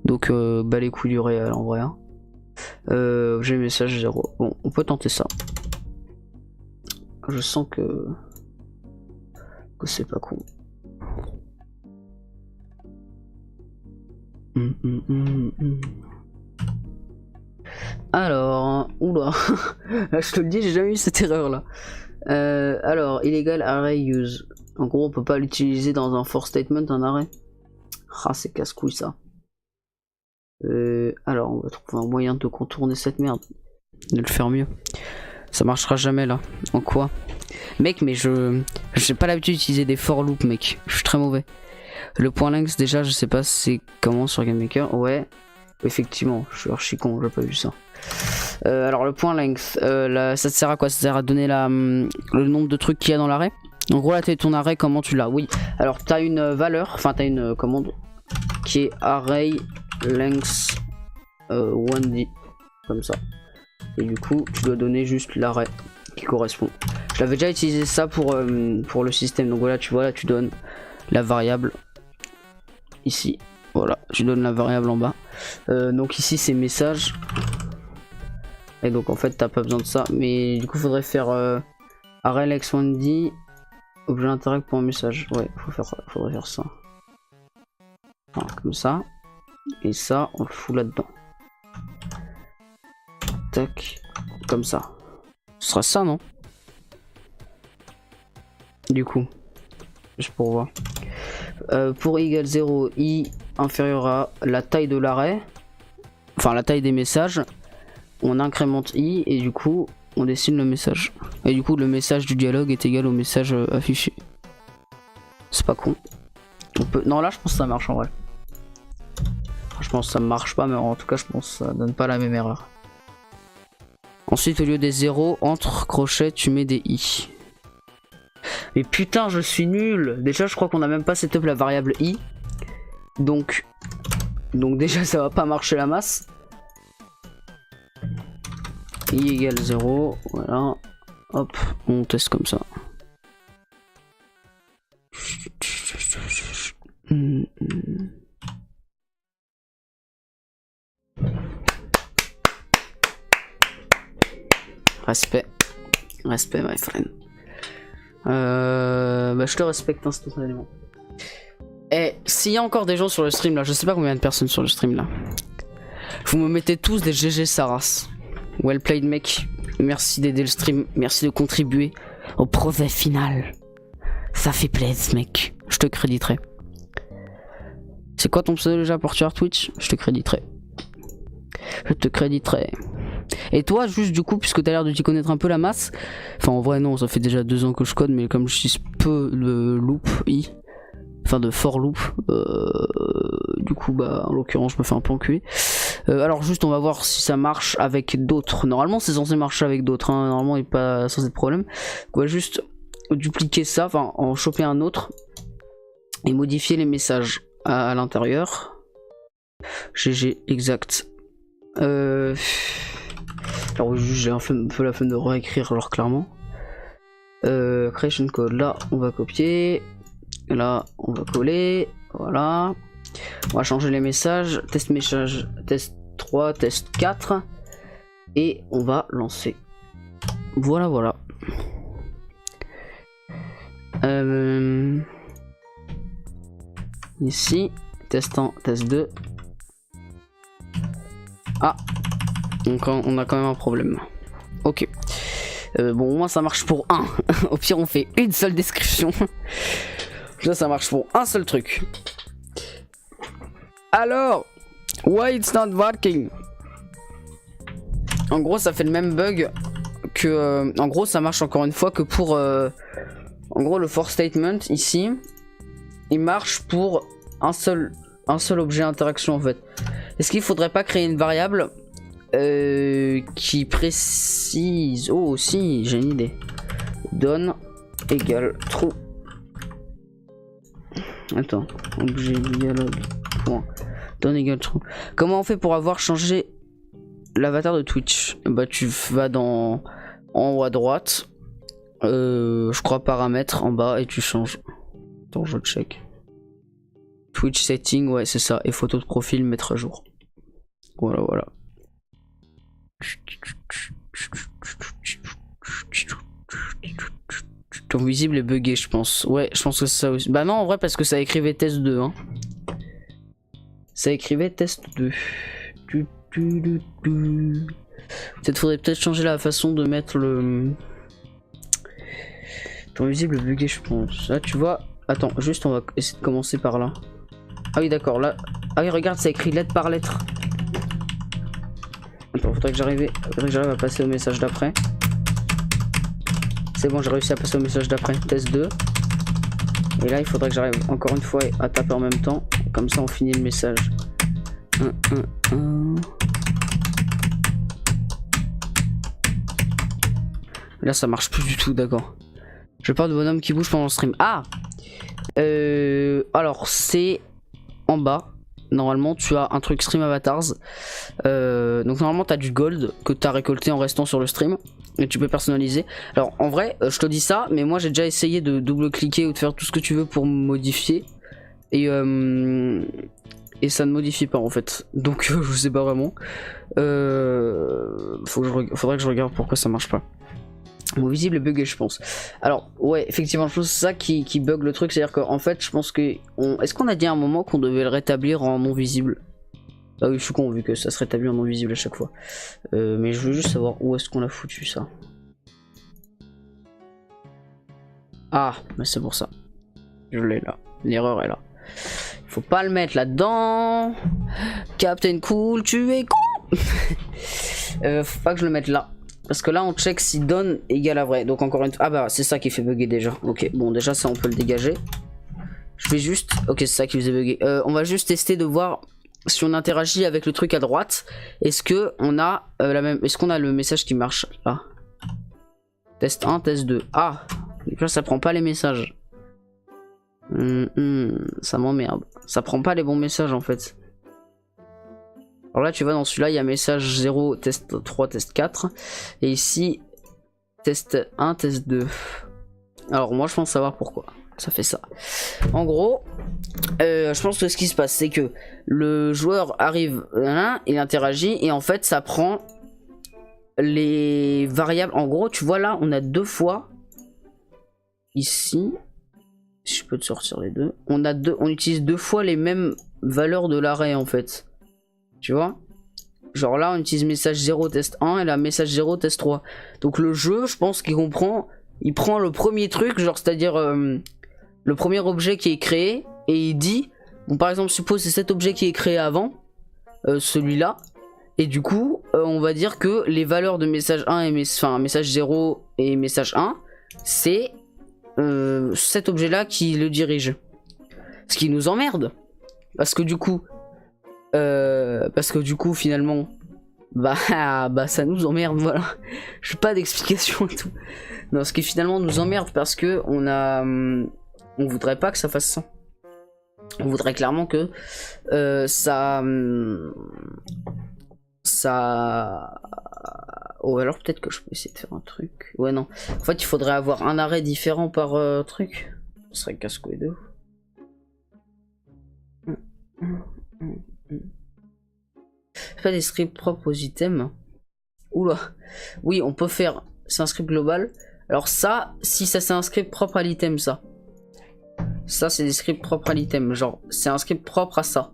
Donc bah les couilles du réel en vrai. Hein. J'ai message 0. Bon on peut tenter ça. Je sens que c'est pas con. Alors, oula, je te le dis, j'ai jamais eu cette erreur là. Alors, illegal array use. En gros, on peut pas l'utiliser dans un for statement, un array. Ah, c'est casse-couille ça. Alors, on va trouver un moyen de contourner cette merde. De le faire mieux. Ça marchera jamais là. En quoi? Mec, mais j'ai pas l'habitude d'utiliser des for loop, mec. Je suis très mauvais. Le point length, déjà, je sais pas c'est comment sur GameMaker. Ouais, effectivement, je suis archi con, j'ai pas vu ça. Alors, le point length, ça te sert à quoi? Ça te sert à donner le nombre de trucs qu'il y a dans l'arrêt? En gros là t'as ton array, comment tu l'as? Oui, alors t'as une valeur, enfin t'as une commande qui est array length 1D, comme ça. Et du coup tu dois donner juste l'array qui correspond. Je l'avais déjà utilisé ça pour le système, donc voilà tu vois là tu donnes la variable ici, voilà tu donnes la variable en bas. Donc ici c'est message, et donc en fait t'as pas besoin de ça, mais du coup faudrait faire array length 1D objet interact pour un message. Ouais, faudrait faire ça. Voilà, comme ça. Et ça, on le fout là-dedans. Tac. Comme ça. Ce sera ça, non? Du coup. Juste pour voir. Pour i égale 0, i inférieur à la taille de l'array. Enfin, la taille des messages. On incrémente i et du coup, on dessine le message. Et du coup, le message du dialogue est égal au message affiché. C'est pas con. On peut... Non, là, je pense que ça marche en vrai. Je pense que ça marche pas, mais en tout cas, je pense que ça donne pas la même erreur. Ensuite, au lieu des 0, entre crochets, tu mets des i. Mais putain, je suis nul. Déjà, je crois qu'on a même pas setup la variable i. Donc déjà, ça va pas marcher la masse. I égale 0, voilà. Hop, on teste comme ça. Respect, my friend. Bah, je te respecte instantanément. Et s'il y a encore des gens sur le stream là, je sais pas combien de personnes sur le stream là. Vous me mettez tous des GG Saras. Well played mec. Merci d'aider le stream, merci de contribuer au projet final. Ça fait plaisir mec. Je te créditerai. C'est quoi ton pseudo déjà pour tuer Twitch? Je te créditerai. Je te créditerai. Et toi, juste du coup, puisque t'as l'air de t'y connaître un peu la masse, enfin en vrai non, ça fait déjà 2 ans que je code, mais comme je suis peu de loop i, enfin de for loop, du coup bah en l'occurrence je me fais un peu enculer. Alors juste on va voir si ça marche avec d'autres. Normalement c'est censé marcher avec d'autres, hein. Normalement il n'y a pas censé de problème. On va juste dupliquer ça, enfin en choper un autre et modifier les messages à l'intérieur. GG exact. Alors j'ai un peu la flemme de réécrire alors clairement. Creation code, là on va copier, là on va coller, voilà. On va changer les messages, test message, test 3, test 4 et on va lancer. Voilà voilà. Ici, test 1, test 2. Ah, donc on a quand même un problème. Ok. Bon, au moins ça marche pour un. Au pire, on fait une seule description. Là, ça marche pour un seul truc. Alors, why it's not working? En gros, ça fait le même bug que. En gros, ça marche encore une fois que pour. En gros, le for statement ici, il marche pour un seul objet interaction en fait. Est-ce qu'il faudrait pas créer une variable qui précise... Oh si, j'ai une idée. Donne égale true. Attends, objet dialogue point. Donne égale true. Comment on fait pour avoir changé l'avatar de Twitch? Bah tu vas dans en haut à droite, je crois paramètres en bas et tu changes. Attends, je check. Twitch setting, ouais c'est ça, et photo de profil mettre à jour. Voilà voilà. Ton visible est bugué je pense. Ouais je pense que c'est ça aussi. Bah non en vrai parce que ça écrivait test 2 hein. Ça écrivait test 2. Peut-être faudrait peut-être changer la façon de mettre le... Ton visible est bugué je pense. Là tu vois. Attends juste on va essayer de commencer par là. Ah oui d'accord là. Ah oui regarde ça écrit lettre par lettre. Attends faudrait que j'arrive à passer au message d'après. C'est bon j'ai réussi à passer au message d'après. Test 2. Et là il faudrait que j'arrive encore une fois à taper en même temps. Comme ça on finit le message. Là ça marche plus du tout d'accord. Je parle de bonhomme qui bouge pendant le stream. Ah, alors c'est en bas. Normalement tu as un truc stream avatars. Donc normalement tu as du gold que tu as récolté en restant sur le stream. Et tu peux personnaliser. Alors en vrai je te dis ça, mais moi j'ai déjà essayé de double cliquer ou de faire tout ce que tu veux pour modifier. Et ça ne modifie pas en fait. Donc je sais pas vraiment. Faudrait que je regarde pourquoi ça marche pas. Mon visible est bugué, je pense. Alors ouais, effectivement, je pense que c'est ça qui bug le truc. C'est-à-dire qu'en fait je pense que est-ce qu'on a dit à un moment qu'on devait le rétablir en non visible? Ah oui, je suis con vu que ça se rétablit en non visible à chaque fois. Mais je veux juste savoir où est-ce qu'on a foutu ça. Ah, mais c'est pour ça. Je l'ai là. L'erreur est là. Faut pas le mettre là-dedans. Captain Cool, tu es con. Faut pas que je le mette là. Parce que là on check si donne égale à vrai. Donc encore une fois. Ah bah c'est ça qui fait bugger déjà. Ok, bon déjà ça on peut le dégager. Je vais juste. Ok, c'est ça qui faisait bugger. On va juste tester de voir si on interagit avec le truc à droite. Est-ce que on a la même. Est-ce qu'on a le message qui marche là? Test 1, test 2. Ah, donc là ça prend pas les messages. Ça m'emmerde. Ça prend pas les bons messages en fait. Alors là tu vois dans celui-là il y a message 0, test 3, test 4. Et ici test 1, test 2. Alors moi je pense savoir pourquoi ça fait ça. En gros je pense que ce qui se passe c'est que le joueur arrive, il interagit et en fait ça prend les variables. En gros tu vois là on a deux fois ici. Si je peux te sortir les deux. On utilise deux fois les mêmes valeurs de l'arrêt en fait. Tu vois? Genre là on utilise message 0 test 1 et là message 0 test 3. Donc le jeu je pense qu'il comprend. Il prend le premier truc, genre c'est-à-dire le premier objet qui est créé. Et il dit, bon par exemple suppose c'est cet objet qui est créé avant. Celui-là. Et du coup on va dire que les valeurs de message 1 et message 0 et message 1. C'est cet objet là qui le dirige. Ce qui nous emmerde. Parce que du coup finalement bah ça nous emmerde, voilà. Je n'ai pas d'explication et tout. Non, ce qui finalement nous emmerde parce que on voudrait pas que ça fasse ça. On voudrait clairement que ça. Oh alors peut-être que je peux essayer de faire un truc. Ouais non. En fait il faudrait avoir un arrêt différent par truc. Ce serait casse-couille de ouf. C'est pas des scripts propres aux items. Oula. Oui on peut faire. C'est un script global. Alors ça, si ça c'est un script propre à l'item ça. Ça c'est des scripts propres à l'item. Genre c'est un script propre à ça.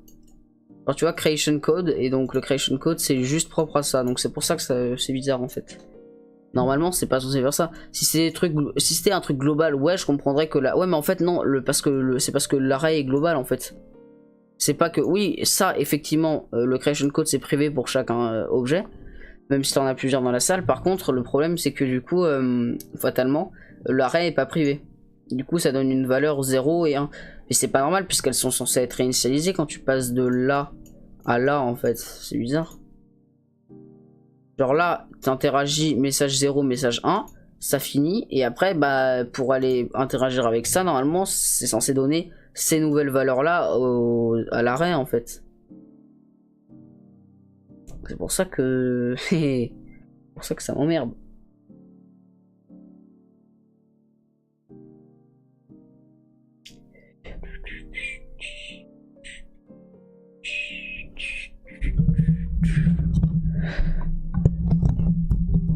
Alors tu vois creation code et donc le creation code c'est juste propre à ça. Donc c'est pour ça que c'est bizarre en fait. Normalement c'est pas censé faire ça. Si c'était un truc global, ouais je comprendrais que là. Ouais mais en fait non, c'est parce que l'array est global en fait. C'est pas que oui ça effectivement le creation code c'est privé pour chaque objet. Même si t'en as plusieurs dans la salle. Par contre le problème c'est que du coup fatalement l'array est pas privé. Du coup ça donne une valeur 0 et 1. Et c'est pas normal puisqu'elles sont censées être réinitialisées quand tu passes de là à là en fait. C'est bizarre. Genre là t'interagis message 0, message 1. Ça finit et après bah pour aller interagir avec ça normalement c'est censé donner ces nouvelles valeurs là à l'arrêt en fait. C'est pour ça que c'est pour ça que ça m'emmerde.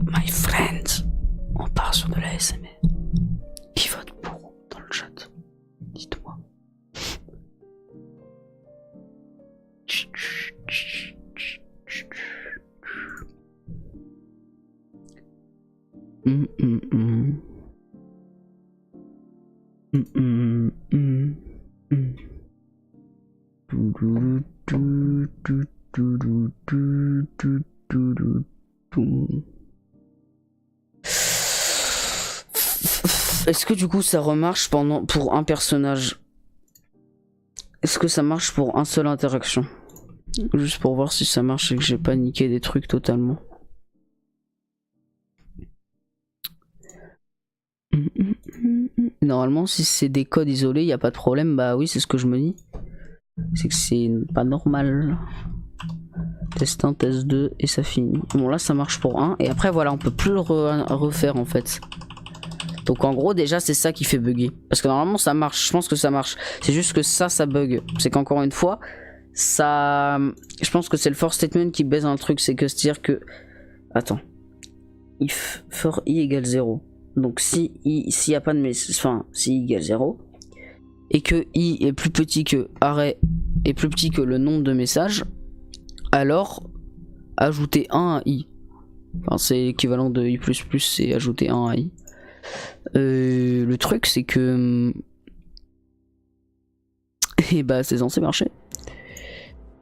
My friends, on part sur de la ASMR. Qui vote pour dans le chat? Dites-moi. Est-ce que du coup ça remarche pour un personnage? Est-ce que ça marche pour un seul interaction? Juste pour voir si ça marche et que j'ai pas niqué des trucs totalement. Normalement, si c'est des codes isolés, il n'y a pas de problème. Bah oui, c'est ce que je me dis. C'est que c'est pas normal. Test 1, test 2 et ça finit. Bon là ça marche pour 1 et après voilà on peut plus le refaire en fait. Donc en gros déjà c'est ça qui fait bugger. Parce que normalement ça marche, je pense que ça marche. C'est juste que ça bug. C'est qu'encore une fois, ça... Je pense que c'est le for statement qui baise un truc. C'est que c'est-à-dire que... Attends. If for i égale 0. Donc si i, s'il n'y a pas de message... Enfin, si i égale 0. Et que i est plus petit que arrêt est plus petit que le nombre de messages. Alors, ajouter 1 à i. Enfin, c'est l'équivalent de i++, c'est ajouter 1 à i. Le truc, c'est que... Et bah, c'est censé marcher.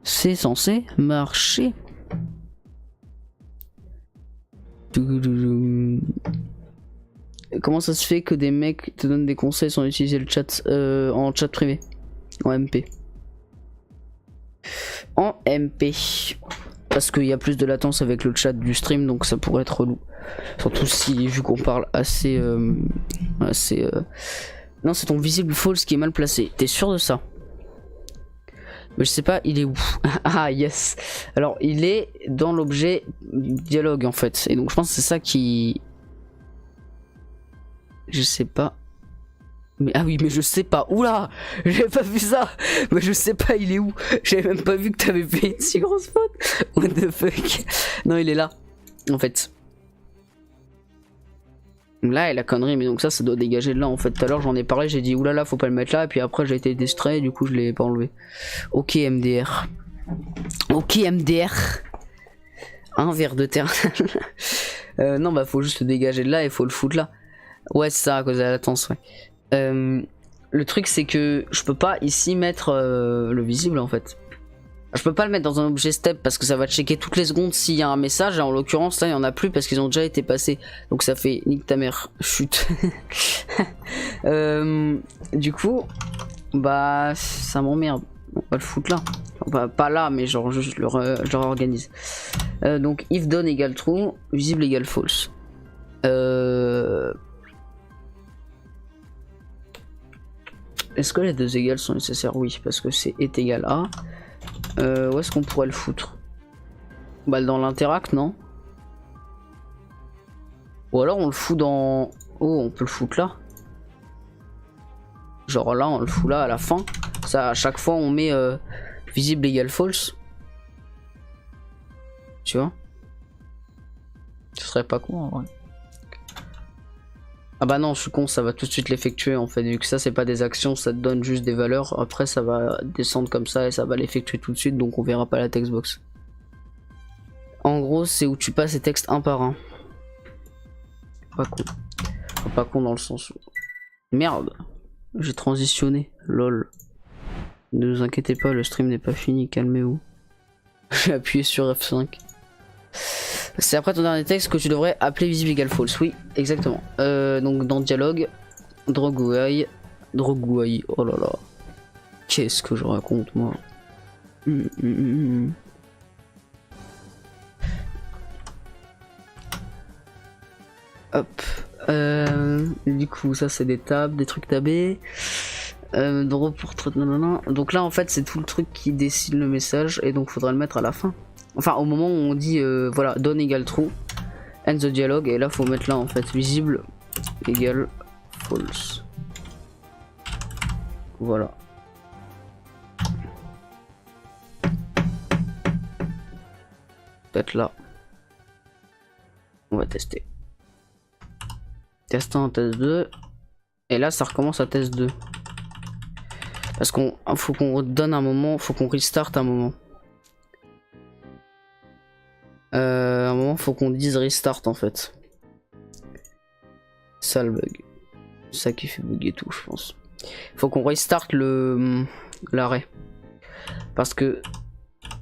C'est censé marcher. Comment ça se fait que des mecs te donnent des conseils sans utiliser le chat en chat privé? En MP. En MP. Parce qu'il y a plus de latence avec le chat du stream, donc ça pourrait être relou. Surtout si, vu qu'on parle assez... Non, c'est ton visible false qui est mal placé. T'es sûr de ça? Mais je sais pas, il est où? Ah, yes. Alors, il est dans l'objet dialogue, en fait. Et donc, je pense que c'est ça qui... Je sais pas. Mais ah oui, mais je sais pas. Oula, j'avais pas vu ça. Mais je sais pas, il est où? J'avais même pas vu que t'avais fait une si grosse faute. What the fuck? Non, il est là. En fait. Là, et la connerie, mais donc ça doit dégager de là. En fait, tout à l'heure, j'en ai parlé, j'ai dit oulala, faut pas le mettre là. Et puis après, j'ai été distrait, du coup, je l'ai pas enlevé. Ok, MDR. Ok, MDR. Un verre de terre. Non, bah, faut juste le dégager de là et faut le foutre là. Ouais, c'est ça, à cause de la latence, ouais. Le truc c'est que je peux pas ici mettre le visible en fait. Je peux pas le mettre dans un objet step parce que ça va checker toutes les secondes s'il y a un message. Et en l'occurrence là il y en a plus parce qu'ils ont déjà été passés. Donc ça fait nique ta mère. Chut. Du coup bah ça m'emmerde. On va le foutre là. Enfin, pas là mais genre je le réorganise. Donc if done égale true, visible égale false. Est-ce que les deux égales sont nécessaires? Oui, parce que c'est est égal à. Où est-ce qu'on pourrait le foutre? Bah dans l'interact, non? Ou alors on le fout dans... Oh, on peut le foutre là. Genre là, on le fout là à la fin. Ça, à chaque fois, on met visible égale false. Tu vois? Ce serait pas con en vrai. Ah bah non, je suis con, ça va tout de suite l'effectuer en fait. Vu que ça, c'est pas des actions, ça te donne juste des valeurs. Après, ça va descendre comme ça et ça va l'effectuer tout de suite, donc on verra pas la textbox. En gros, c'est où tu passes les textes un par un. Pas con. Enfin, pas con dans le sens où... Merde, j'ai transitionné, lol. Ne vous inquiétez pas, le stream n'est pas fini, calmez-vous. J'ai appuyé sur F5. C'est après ton dernier texte que tu devrais appeler visible égale false. Oui, exactement. Donc dans dialogue, Drogouaï, oh là là. Qu'est-ce que je raconte moi? Hop. Du coup, ça c'est des tables, des trucs tabés. Draw portrait, nanana. Donc là en fait c'est tout le truc qui dessine le message et donc faudra le mettre à la fin. Enfin au moment où on dit voilà, done égale true, end the dialogue, et là faut mettre là en fait visible égale false. Voilà. Peut-être là. On va tester. Test 1, test 2. Et là ça recommence à test 2. Parce qu'on faut qu'on redonne un moment, faut qu'on restart un moment. Un moment faut qu'on dise restart en fait. Ça le bug. C'est ça qui fait bugger tout je pense. Faut qu'on restart l'arrêt. Parce que...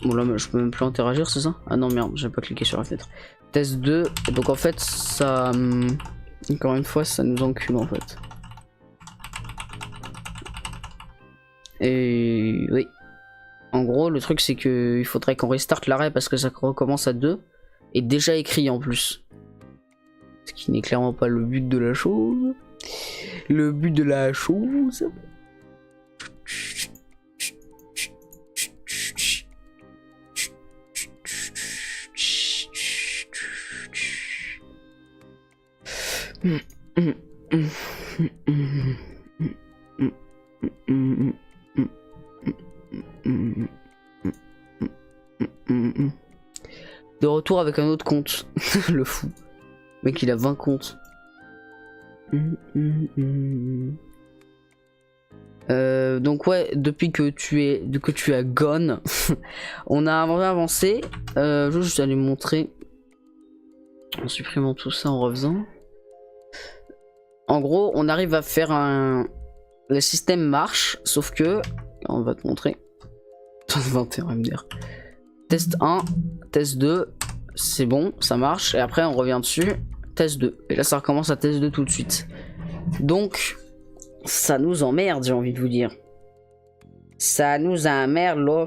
Bon là je peux même plus interagir c'est ça? Ah non merde j'ai pas cliqué sur la fenêtre. Test 2, donc en fait ça... Encore une fois ça nous encule en fait. Et oui. En gros, le truc c'est que il faudrait qu'on restart l'arrêt parce que ça recommence à 2 et déjà écrit en plus. Ce qui n'est clairement pas le but de la chose. Le but de la chose. De retour avec un autre compte. Le fou. Mec, il a 20 comptes. Donc ouais, depuis que tu as gone, on a vraiment avancé. Je vais juste aller montrer en supprimant tout ça, en refaisant. En gros, on arrive à faire le système marche, sauf que on va te montrer. 21 MDR. Test 1, test 2, c'est bon, ça marche. Et après, on revient dessus. Test 2. Et là, ça recommence à test 2 tout de suite. Donc, ça nous emmerde, j'ai envie de vous dire. Ça nous emmerde, là.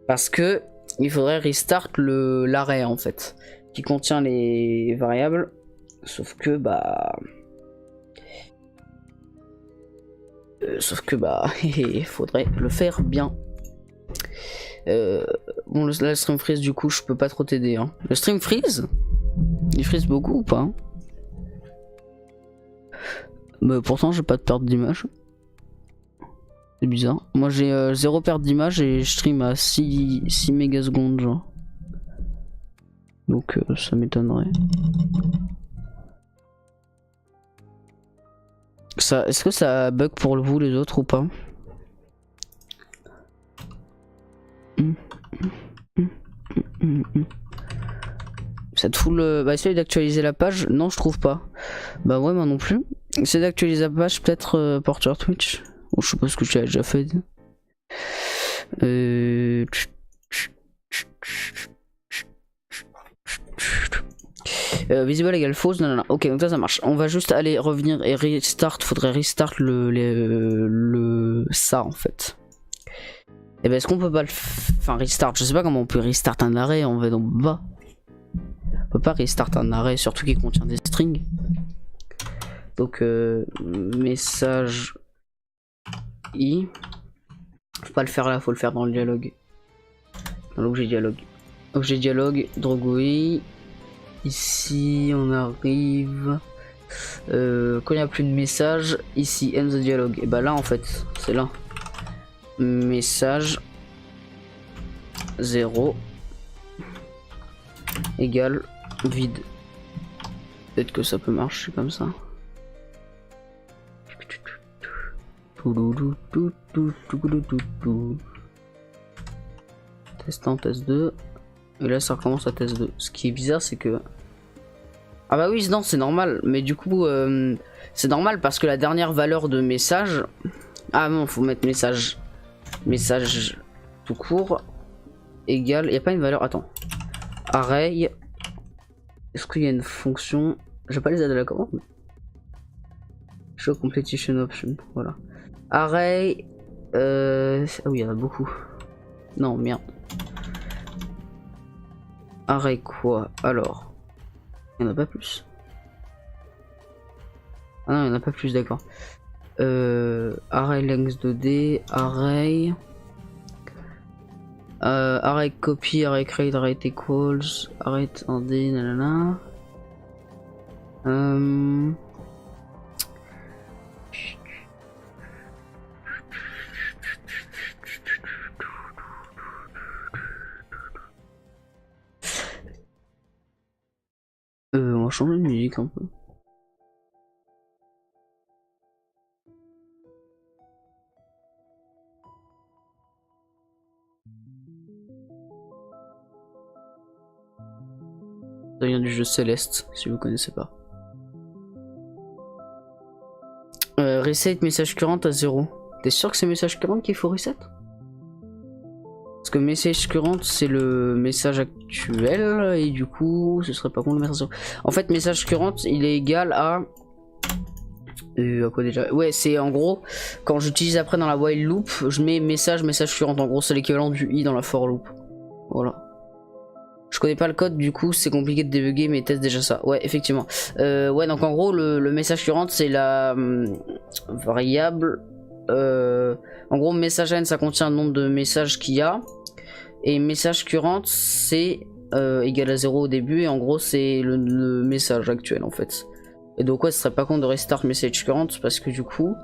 Parce que il faudrait restart l'arrêt, en fait. Qui contient les variables. Sauf que, bah... il faudrait le faire bien. Bon, le stream freeze, du coup, je peux pas trop t'aider. Hein. Le stream freeze? Il freeze beaucoup ou pas hein? Bah, pourtant, j'ai pas de perte d'image. C'est bizarre. Moi, j'ai 0 perte d'image et je stream à 6 mégasecondes, genre. Donc, ça m'étonnerait. Est-ce que ça bug pour vous les autres ou pas? Ça te fout le... Bah essaye d'actualiser la page. Non je trouve pas. Bah ouais moi non plus. Essaye d'actualiser la page peut-être porteur Twitch. Bon, je sais pas ce que tu as déjà fait. Visible égale fausse, non. Ok, donc ça marche. On va juste aller revenir et restart. Faudrait restart ça en fait. Et ben est-ce qu'on peut pas le enfin restart? Je sais pas comment on peut restart un arrêt en fait, on peut pas restart un arrêt, surtout qui contient des strings. Donc message i. Faut pas le faire là, faut le faire dans le dialogue. Dans l'objet dialogue. Objet dialogue, Drogoi. Ici on arrive. Quand il n'y a plus de message, ici end the dialogue. Et bah là en fait, c'est là. Message 0 égale vide. Peut-être que ça peut marcher comme ça. Test 1, test 2. Et là ça recommence à test 2. Ce qui est bizarre c'est que... Ah bah oui non c'est normal. Mais du coup c'est normal parce que la dernière valeur de message... Ah non faut mettre message tout court égale... Il n'y a pas une valeur... Attends. Array. Est-ce qu'il y a une fonction... Je vais pas les aider à la commande. Show completion option. Voilà. Array. Ah oui, il y en a beaucoup. Non, merde. Array quoi? Alors. Il n'y en a pas plus. Ah non, il n'y en a pas plus, d'accord. Array length 2D. Array. Array copy, array create, array equals, array 1D, nanana. On va changer de musique un peu. Ça vient du jeu Céleste, si vous connaissez pas. Reset message current à 0. T'es sûr que c'est message current qu'il faut reset? Parce que message current c'est le message actuel et du coup ce serait pas con le message. En fait message current il est égal à quoi déjà? Ouais c'est en gros quand j'utilise après dans la while loop je mets message current, en gros c'est l'équivalent du i dans la for loop. Voilà. Je connais pas le code, du coup c'est compliqué de débugger, mais teste déjà ça. Ouais, effectivement. Ouais, donc en gros le message current c'est la variable. En gros message n ça contient le nombre de messages qu'il y a. Et message current c'est égal à 0 au début, et en gros c'est le message actuel en fait. Et donc ouais, ce serait pas con de restart message current parce que du coup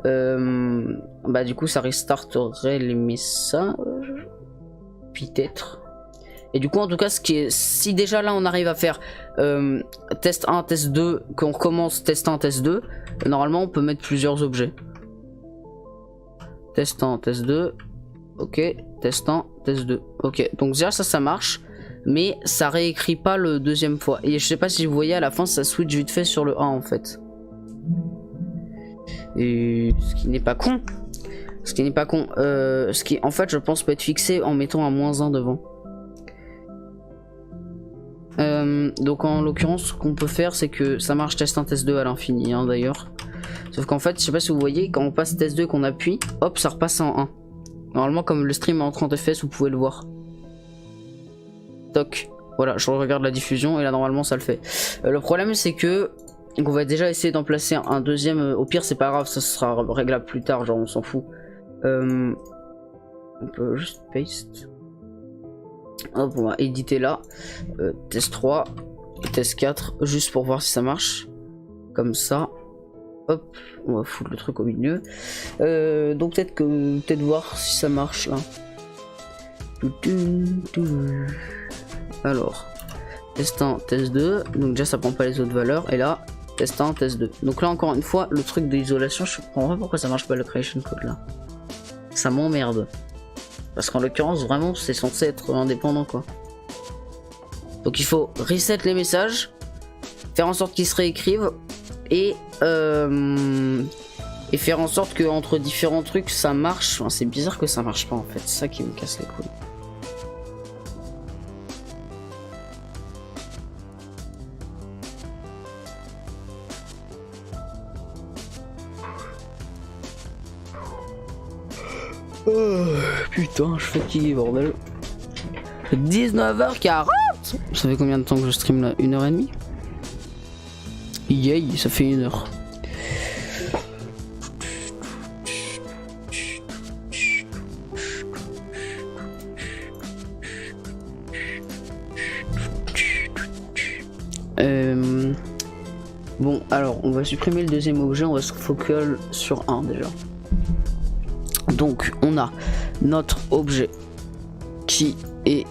bah du coup ça restarterait les messages peut-être. Et du coup en tout cas ce qui est, si déjà là on arrive à faire test 1, test 2, qu'on recommence test 1, test 2, normalement on peut mettre plusieurs objets. Test 1, test 2, ok, test 1, test 2, ok, donc déjà ça marche, mais ça réécrit pas le deuxième fois. Et je sais pas si vous voyez à la fin ça switch vite fait sur le 1 en fait. Et ce qui n'est pas con. Ce qui n'est pas con. Ce qui en fait je pense peut être fixé en mettant un -1 devant. Donc en l'occurrence ce qu'on peut faire c'est que ça marche test 1 test 2 à l'infini hein, d'ailleurs. Sauf qu'en fait je sais pas si vous voyez quand on passe test 2 qu'on appuie, hop ça repasse en 1. Normalement comme le stream est en 30 fps vous pouvez le voir. Toc. Voilà, je regarde la diffusion et là normalement ça le fait. Le problème c'est que donc on va déjà essayer d'en placer un deuxième. Au pire c'est pas grave, ça sera réglable plus tard, genre on s'en fout. On peut juste paste. Hop, on va éditer là. Test 3 et test 4 juste pour voir si ça marche. Comme ça. Hop, on va foutre le truc au milieu. Donc peut-être voir si ça marche là. Alors, test 1, test 2. Donc déjà ça prend pas les autres valeurs. Et là, test 1, test 2. Donc là encore une fois, le truc d'isolation, je comprends pas pourquoi ça marche pas le creation code là. Ça m'emmerde. Parce qu'en l'occurrence, vraiment, c'est censé être indépendant quoi. Donc il faut reset les messages, faire en sorte qu'ils se réécrivent et faire en sorte que entre différents trucs ça marche. Enfin, c'est bizarre que ça marche pas en fait, c'est ça qui me casse les couilles. Putain, je suis fatigué, bordel. 19h40. Ça fait combien de temps que je stream là? 1h30? Yay, ça fait 1 heure. Bon, alors on va supprimer le deuxième objet, on va se focal sur un déjà. Donc on a notre objet qui est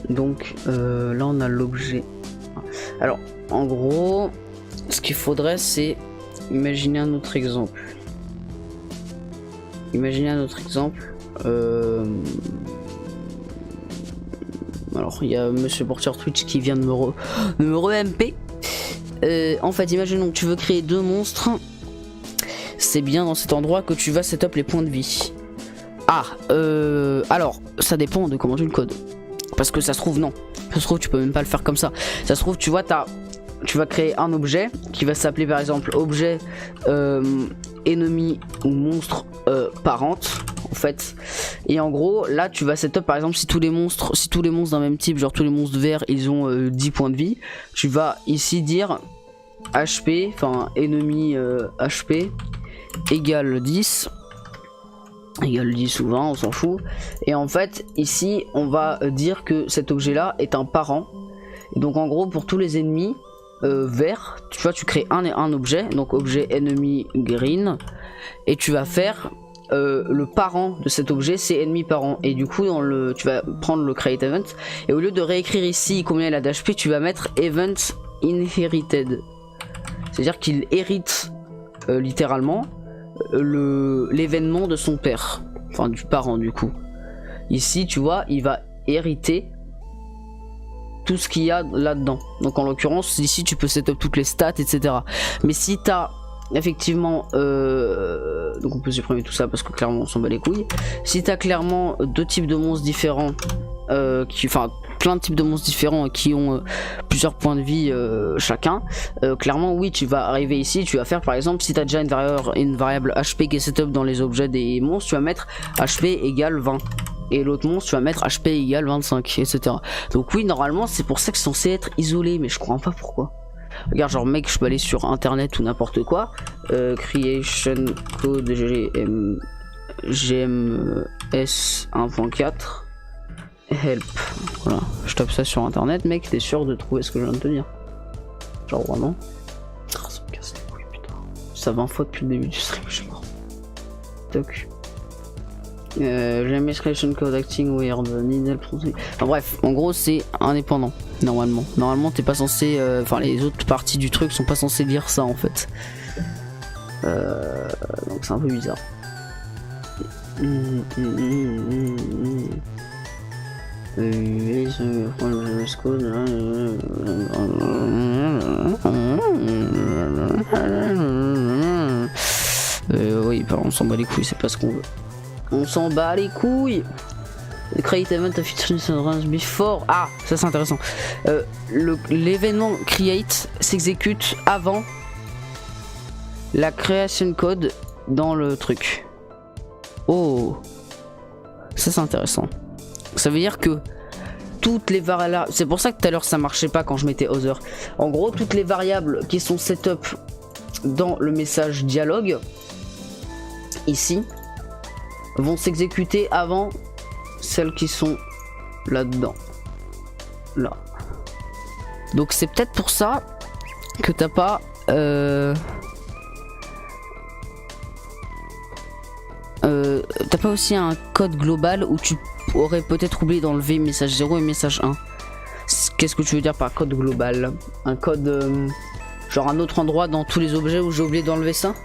donc là on a l'objet. Alors en gros ce qu'il faudrait c'est imaginer un autre exemple. Imaginez un autre exemple. Alors il y a Monsieur Portier Twitch qui vient de me re-MP. En fait, imaginons que tu veux créer 2 monstres. C'est bien dans cet endroit que tu vas setup les points de vie. Ah, alors, ça dépend de comment tu le codes. Parce que ça se trouve, non. Ça se trouve, tu peux même pas le faire comme ça. Ça se trouve, tu vois, tu vas créer un objet qui va s'appeler par exemple objet ennemi ou monstre parente. En fait, et en gros là tu vas setup par exemple si tous les monstres d'un même type, genre tous les monstres verts ils ont 10 points de vie, tu vas ici dire HP, enfin ennemi HP égale 10 ou 20, on s'en fout. Et en fait ici on va dire que cet objet là est un parent, et donc en gros pour tous les ennemis verts, tu vois, tu crées un objet, donc objet ennemi green, et tu vas faire le parent de cet objet c'est ennemi parent, et du coup tu vas prendre le create event et au lieu de réécrire ici combien il a d'HP, tu vas mettre event inherited, c'est à dire qu'il hérite littéralement l'événement de son père, enfin du parent. Du coup ici tu vois il va hériter tout ce qu'il y a là dedans, donc en l'occurrence ici tu peux setup toutes les stats etc. Mais si t'as effectivement donc on peut supprimer tout ça parce que clairement on s'en bat les couilles. Si t'as clairement 2 types de monstres différents plein de types de monstres différents qui ont plusieurs points de vie chacun, clairement oui tu vas arriver ici, tu vas faire par exemple si tu as déjà une variable HP qui est setup dans les objets des monstres, tu vas mettre HP égale 20 et l'autre monstre tu vas mettre HP égale 25 etc. Donc oui normalement c'est pour ça que c'est censé être isolé, mais je comprends pas pourquoi. Regarde, genre mec, je peux aller sur internet ou n'importe quoi, creation code GMS 1.4 help, voilà, je tape ça sur internet mec, t'es sûr de trouver ce que je viens de te dire? Genre vraiment? Oh, ça me casse les couilles putain, ça 20 fois depuis le début du stream, je suis mort. Toc. GMS creation code acting weird, enfin bref, en gros c'est indépendant normalement. Normalement t'es pas censé, enfin les autres parties du truc sont pas censées lire ça en fait. Donc c'est un peu bizarre. Oui, on s'en bat les couilles, c'est pas ce qu'on veut. On s'en bat les couilles. Create event of its runs before. Ah, ça c'est intéressant. L'événement create s'exécute avant la creation code dans le truc. Oh, ça c'est intéressant. Ça veut dire que toutes les variables, c'est pour ça que tout à l'heure ça marchait pas quand je mettais other. En gros, toutes les variables qui sont setup dans le message dialogue ici vont s'exécuter avant celles qui sont là-dedans. Là. Donc c'est peut-être pour ça que t'as pas t'as pas aussi un code global où tu aurais peut-être oublié d'enlever message 0 et message 1. Qu'est-ce que tu veux dire par code global? Un code genre un autre endroit dans tous les objets où j'ai oublié d'enlever ça?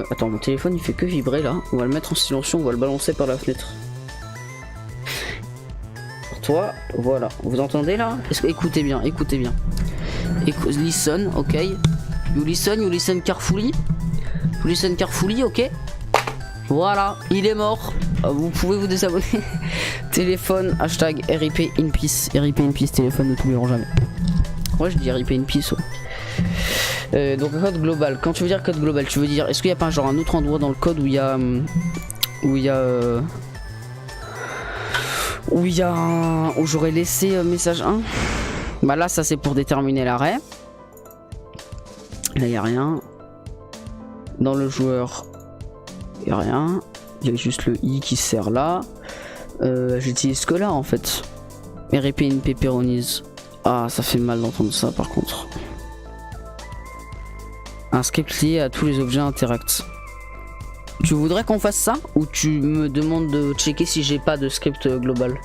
Attends, mon téléphone il fait que vibrer là. On va le mettre en silencieux, on va le balancer par la fenêtre. Pour toi, voilà. Vous entendez là? Écoutez bien, écoutez bien. Listen, ok. You listen carefully. You listen carefully, ok. Voilà, il est mort. Vous pouvez vous désabonner. Téléphone, hashtag RIP in peace. RIP in peace, téléphone, ne t'oublierons jamais. Moi je dis RIP in peace. Ouais. Donc code global, quand tu veux dire code global, tu veux dire est-ce qu'il n'y a pas genre un autre endroit dans le code où il y a où j'aurais laissé message 1? Bah là ça c'est pour déterminer l'arrêt. Là il n'y a rien. Dans le joueur il n'y a rien. Il y a juste le i qui sert là. J'utilise que là en fait. RIP in pepperonis. Ah ça fait mal d'entendre ça par contre. Un script lié à tous les objets interacts. Tu voudrais qu'on fasse ça ou tu me demandes de checker si j'ai pas de script global?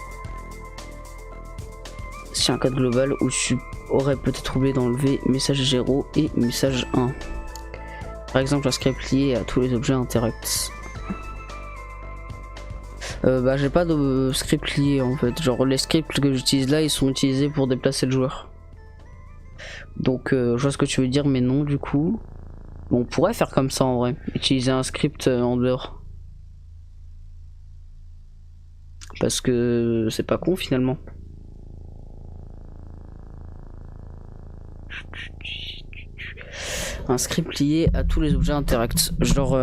Si un code global où tu aurais peut-être oublié d'enlever message 0 et message 1. Par exemple un script lié à tous les objets interacts. Bah j'ai pas de script lié en fait. Genre les scripts que j'utilise là ils sont utilisés pour déplacer le joueur. Donc je vois ce que tu veux dire mais non du coup. Bon, on pourrait faire comme ça en vrai, utiliser un script en dehors. Parce que c'est pas con finalement. Un script lié à tous les objets interacts. Genre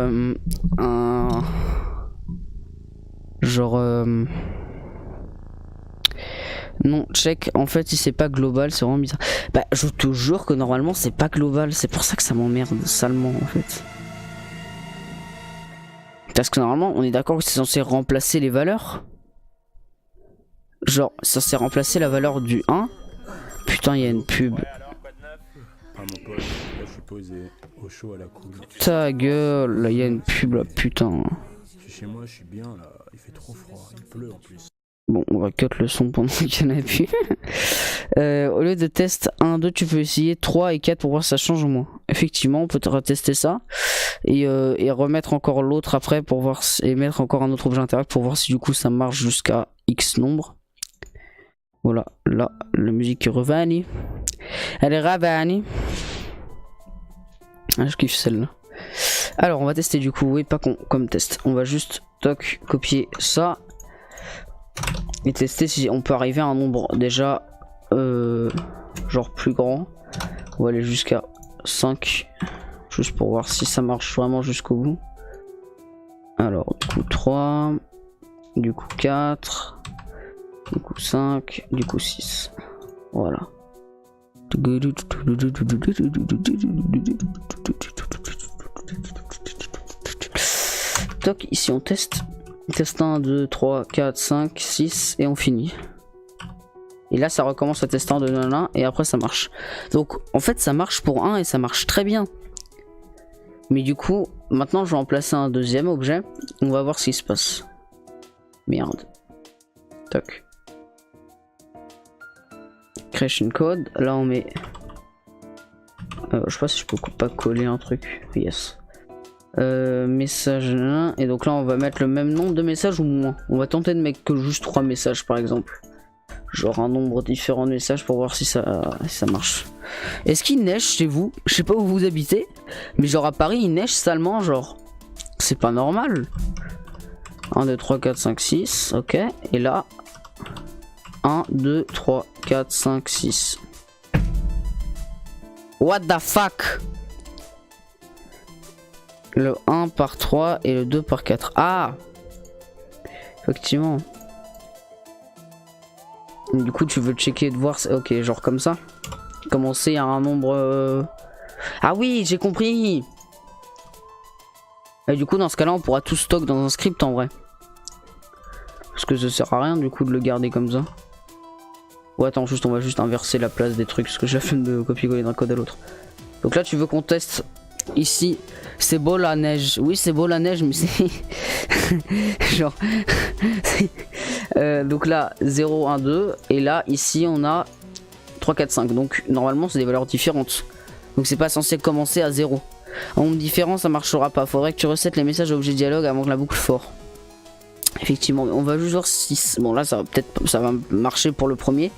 non, check, en fait si c'est pas global c'est vraiment bizarre. Bah je te jure que normalement c'est pas global, c'est pour ça que ça m'emmerde salement en fait. Parce que normalement on est d'accord que c'est censé remplacer les valeurs. Genre c'est censé remplacer la valeur du 1. Putain il y a une pub. Ta gueule, il y a une pub là, putain. Chez moi je suis bien là, il fait trop froid, il pleut en plus. Bon, on va cut le son pendant qu'il n'y en a plus. Au lieu de test 1, 2, tu peux essayer 3 et 4 pour voir si ça change au moins. Effectivement, on peut retester ça. Et remettre encore l'autre après pour voir et mettre encore un autre objet interact pour voir si du coup ça marche jusqu'à X nombre. Voilà, là, la musique est revenue. Elle est revenue. Ah, je kiffe celle-là. Alors, on va tester du coup. Oui, pas con comme test. On va juste, toc, copier ça. et tester si on peut arriver à un nombre déjà genre plus grand. On va aller jusqu'à 5 juste pour voir si ça marche vraiment jusqu'au bout. Alors du coup 3, du coup 4, du coup 5, du coup 6. Voilà. Toc, ici on teste. Teste 1, 2, 3, 4, 5, 6 et on finit. Et là ça recommence à tester 1, 2, 1 et après ça marche. Donc en fait ça marche pour 1 et ça marche très bien. Mais du coup, maintenant je vais en placer un deuxième objet. On va voir ce qui se passe. Merde. Toc. Creation code. Là on met... je sais pas si je peux pas coller un truc. Yes. Message 1. Et donc là on va mettre le même nombre de messages ou moins. On va tenter de mettre que juste 3 messages par exemple. Genre un nombre différent de messages pour voir si ça marche. Est-ce qu'il neige chez vous? Je sais pas où vous habitez, mais genre à Paris il neige salement, genre c'est pas normal. 1, 2, 3, 4, 5, 6, ok. Et là 1, 2, 3, 4, 5, 6. What the fuck? Le 1 par 3 et le 2 par 4. Ah, effectivement. Du coup tu veux checker de voir, ok, genre comme ça. Commencer à un nombre... Ah oui, j'ai compris. Et du coup dans ce cas là on pourra tout stock dans un script en vrai. Parce que ça sert à rien du coup de le garder comme ça. Ou attends, juste on va juste inverser la place des trucs parce que j'ai la flemme de copier-coller d'un code à l'autre. Donc là tu veux qu'on teste ici. C'est beau la neige. Oui c'est beau la neige mais c'est... genre... donc là 0, 1, 2 et là ici on a 3, 4, 5. Donc normalement c'est des valeurs différentes. Donc c'est pas censé commencer à 0. En nombre différent ça marchera pas. Faudrait que tu resets les messages objet dialogue avant que la boucle fort. Effectivement on va juste voir 6. Bon là ça va peut-être ça va marcher pour le premier.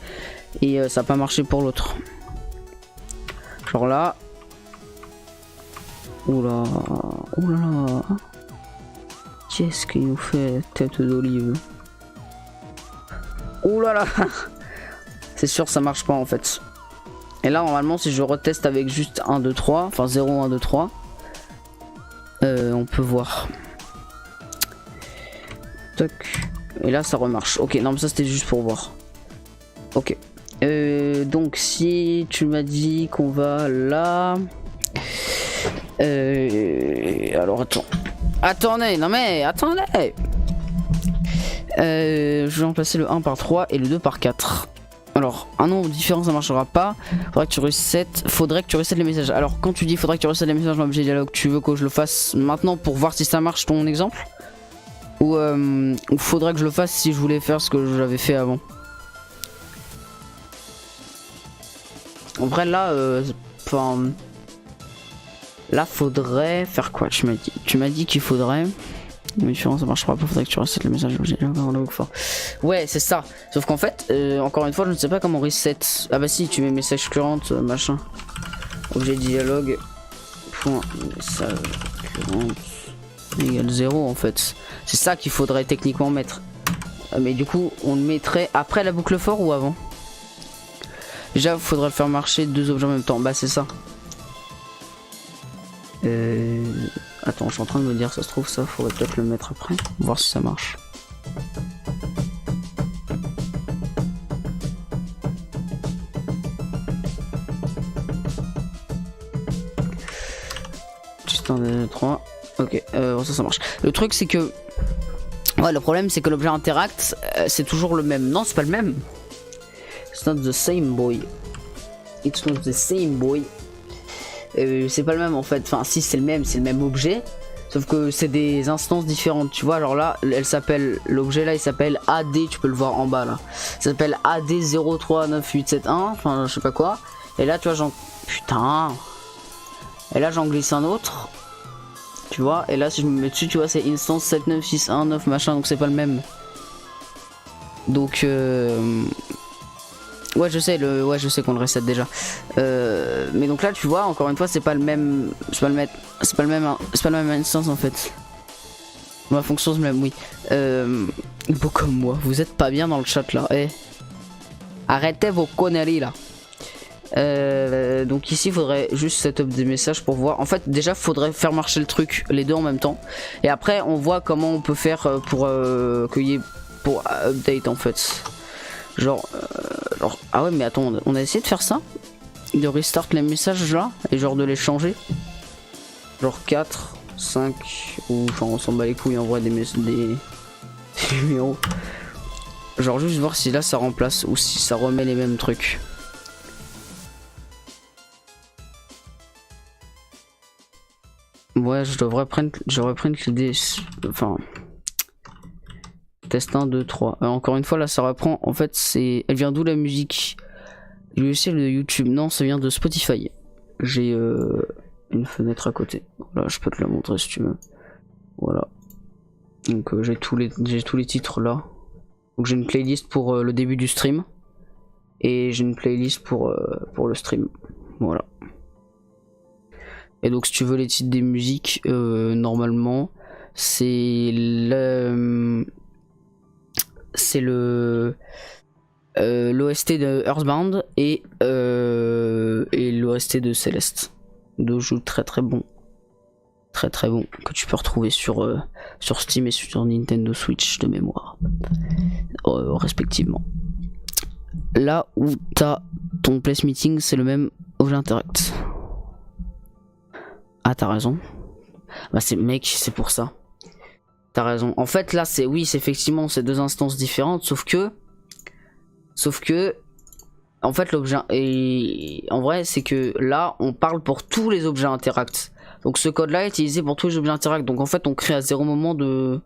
Et ça va pas marcher pour l'autre. Genre là. Oula. Oula. Qu'est-ce qu'il nous fait tête d'olive? Oulala. C'est sûr ça marche pas en fait. Et là normalement si je reteste avec juste 1, 2, 3, enfin 0, 1, 2, 3, on peut voir. Toc. Et là ça remarche. Ok, non mais ça c'était juste pour voir. Ok. Donc si tu m'as dit qu'on va là... alors attends. Attendez, non mais attendez. Je vais remplacer le 1 par 3 et le 2 par 4. Alors, un nombre différent ça marchera pas. Faudrait que tu resets les messages. Alors, quand tu dis faudrait que tu resets les messages dans l'objet dialogue, tu veux que je le fasse maintenant pour voir si ça marche ton exemple? Ou faudrait que je le fasse si je voulais faire ce que j'avais fait avant? En vrai, là, là, faudrait faire quoi? Tu m'as dit qu'il faudrait. Mais différent ça marchera pas, faudrait que tu resets le message objet dialogue fort. Ouais c'est ça. Sauf qu'en fait, encore une fois je ne sais pas comment reset. Ah bah si tu mets message current machin. Objet dialogue. Point message current égale 0 en fait. C'est ça qu'il faudrait techniquement mettre. Mais du coup on le mettrait après la boucle fort ou avant? Déjà il faudrait faire marcher deux objets en même temps. Bah c'est ça. Attends, je suis en train de me dire, ça se trouve, ça faudrait peut-être le mettre après, voir si ça marche. Juste 1, 2, 3. Ok, ça marche. Le truc, c'est que. Ouais, le problème, c'est que l'objet interact, c'est toujours le même. Non, c'est pas le même. It's not the same, boy. It's not the same, boy. C'est pas le même en fait, enfin si c'est le même objet, sauf que c'est des instances différentes, tu vois. Alors là, elle s'appelle, l'objet là il s'appelle AD, tu peux le voir en bas là, ça s'appelle AD039871, enfin je sais pas quoi, et là tu vois putain, et là j'en glisse un autre, tu vois, et là si je me mets dessus, tu vois c'est instance 79619 machin, donc c'est pas le même. Donc ouais je sais qu'on le reset déjà. Mais donc là tu vois encore une fois c'est pas le même. C'est pas le même instance en fait. Ma fonction se même, oui. Beau comme moi, vous êtes pas bien dans le chat là. Eh. Arrêtez vos conneries là. Donc ici il faudrait juste setup des messages pour voir. En fait déjà faudrait faire marcher le truc les deux en même temps. Et après on voit comment on peut faire pour qu'il y ait pour update en fait. Genre ah ouais mais attends, on a essayé de faire ça, de restart les messages là et genre de les changer. Genre 4, 5 ou enfin on s'en bat les couilles en vrai des numéros. Genre juste voir si là ça remplace ou si ça remet les mêmes trucs. Ouais, j'aurais prendre l'idée. Enfin. Test 1, 2, 3. Encore une fois, là, ça reprend. En fait, c'est. Elle vient d'où la musique? Je vais essayer de YouTube. Non, ça vient de Spotify. J'ai une fenêtre à côté. Voilà, je peux te la montrer si tu veux. Voilà. Donc, j'ai tous les titres là. Donc, j'ai une playlist pour le début du stream. Et j'ai une playlist pour le stream. Voilà. Et donc si tu veux les titres des musiques, normalement c'est l'OST de Earthbound et l'OST de Celeste. Deux jeux très bons. Très bon que tu peux retrouver sur Steam et sur Nintendo Switch de mémoire. Respectivement. Là où t'as ton place meeting, c'est le même objet interact. Ah t'as raison. Bah c'est mec, c'est pour ça. T'as raison. En fait là c'est oui c'est effectivement c'est deux instances différentes sauf que en fait l'objet et en vrai c'est que là on parle pour tous les objets interact. Donc ce code là est utilisé pour tous les objets interact. Donc en fait on crée à zéro moment de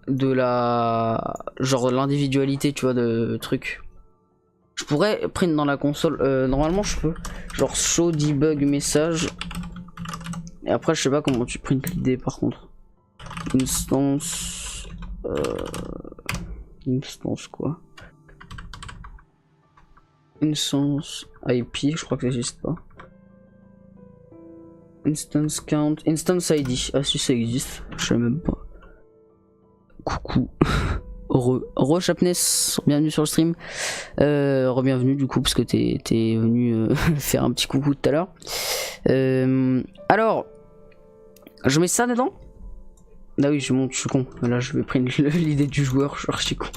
la genre l'individualité tu vois de truc. Je pourrais print dans la console, normalement je peux. Genre show debug message. Et après je sais pas comment tu print l'idée par contre. Instance. Instance quoi. Instance IP, je crois que ça existe pas. Instance count. Instance ID. Ah si ça existe, je sais même pas. Coucou. Re Chapness, bienvenue sur le stream. Re-bienvenue du coup parce que t'es venu faire un petit coucou tout à l'heure. Alors, je mets ça dedans. Ah oui, je suis con. Là, je vais prendre l'idée du joueur, je suis archi con.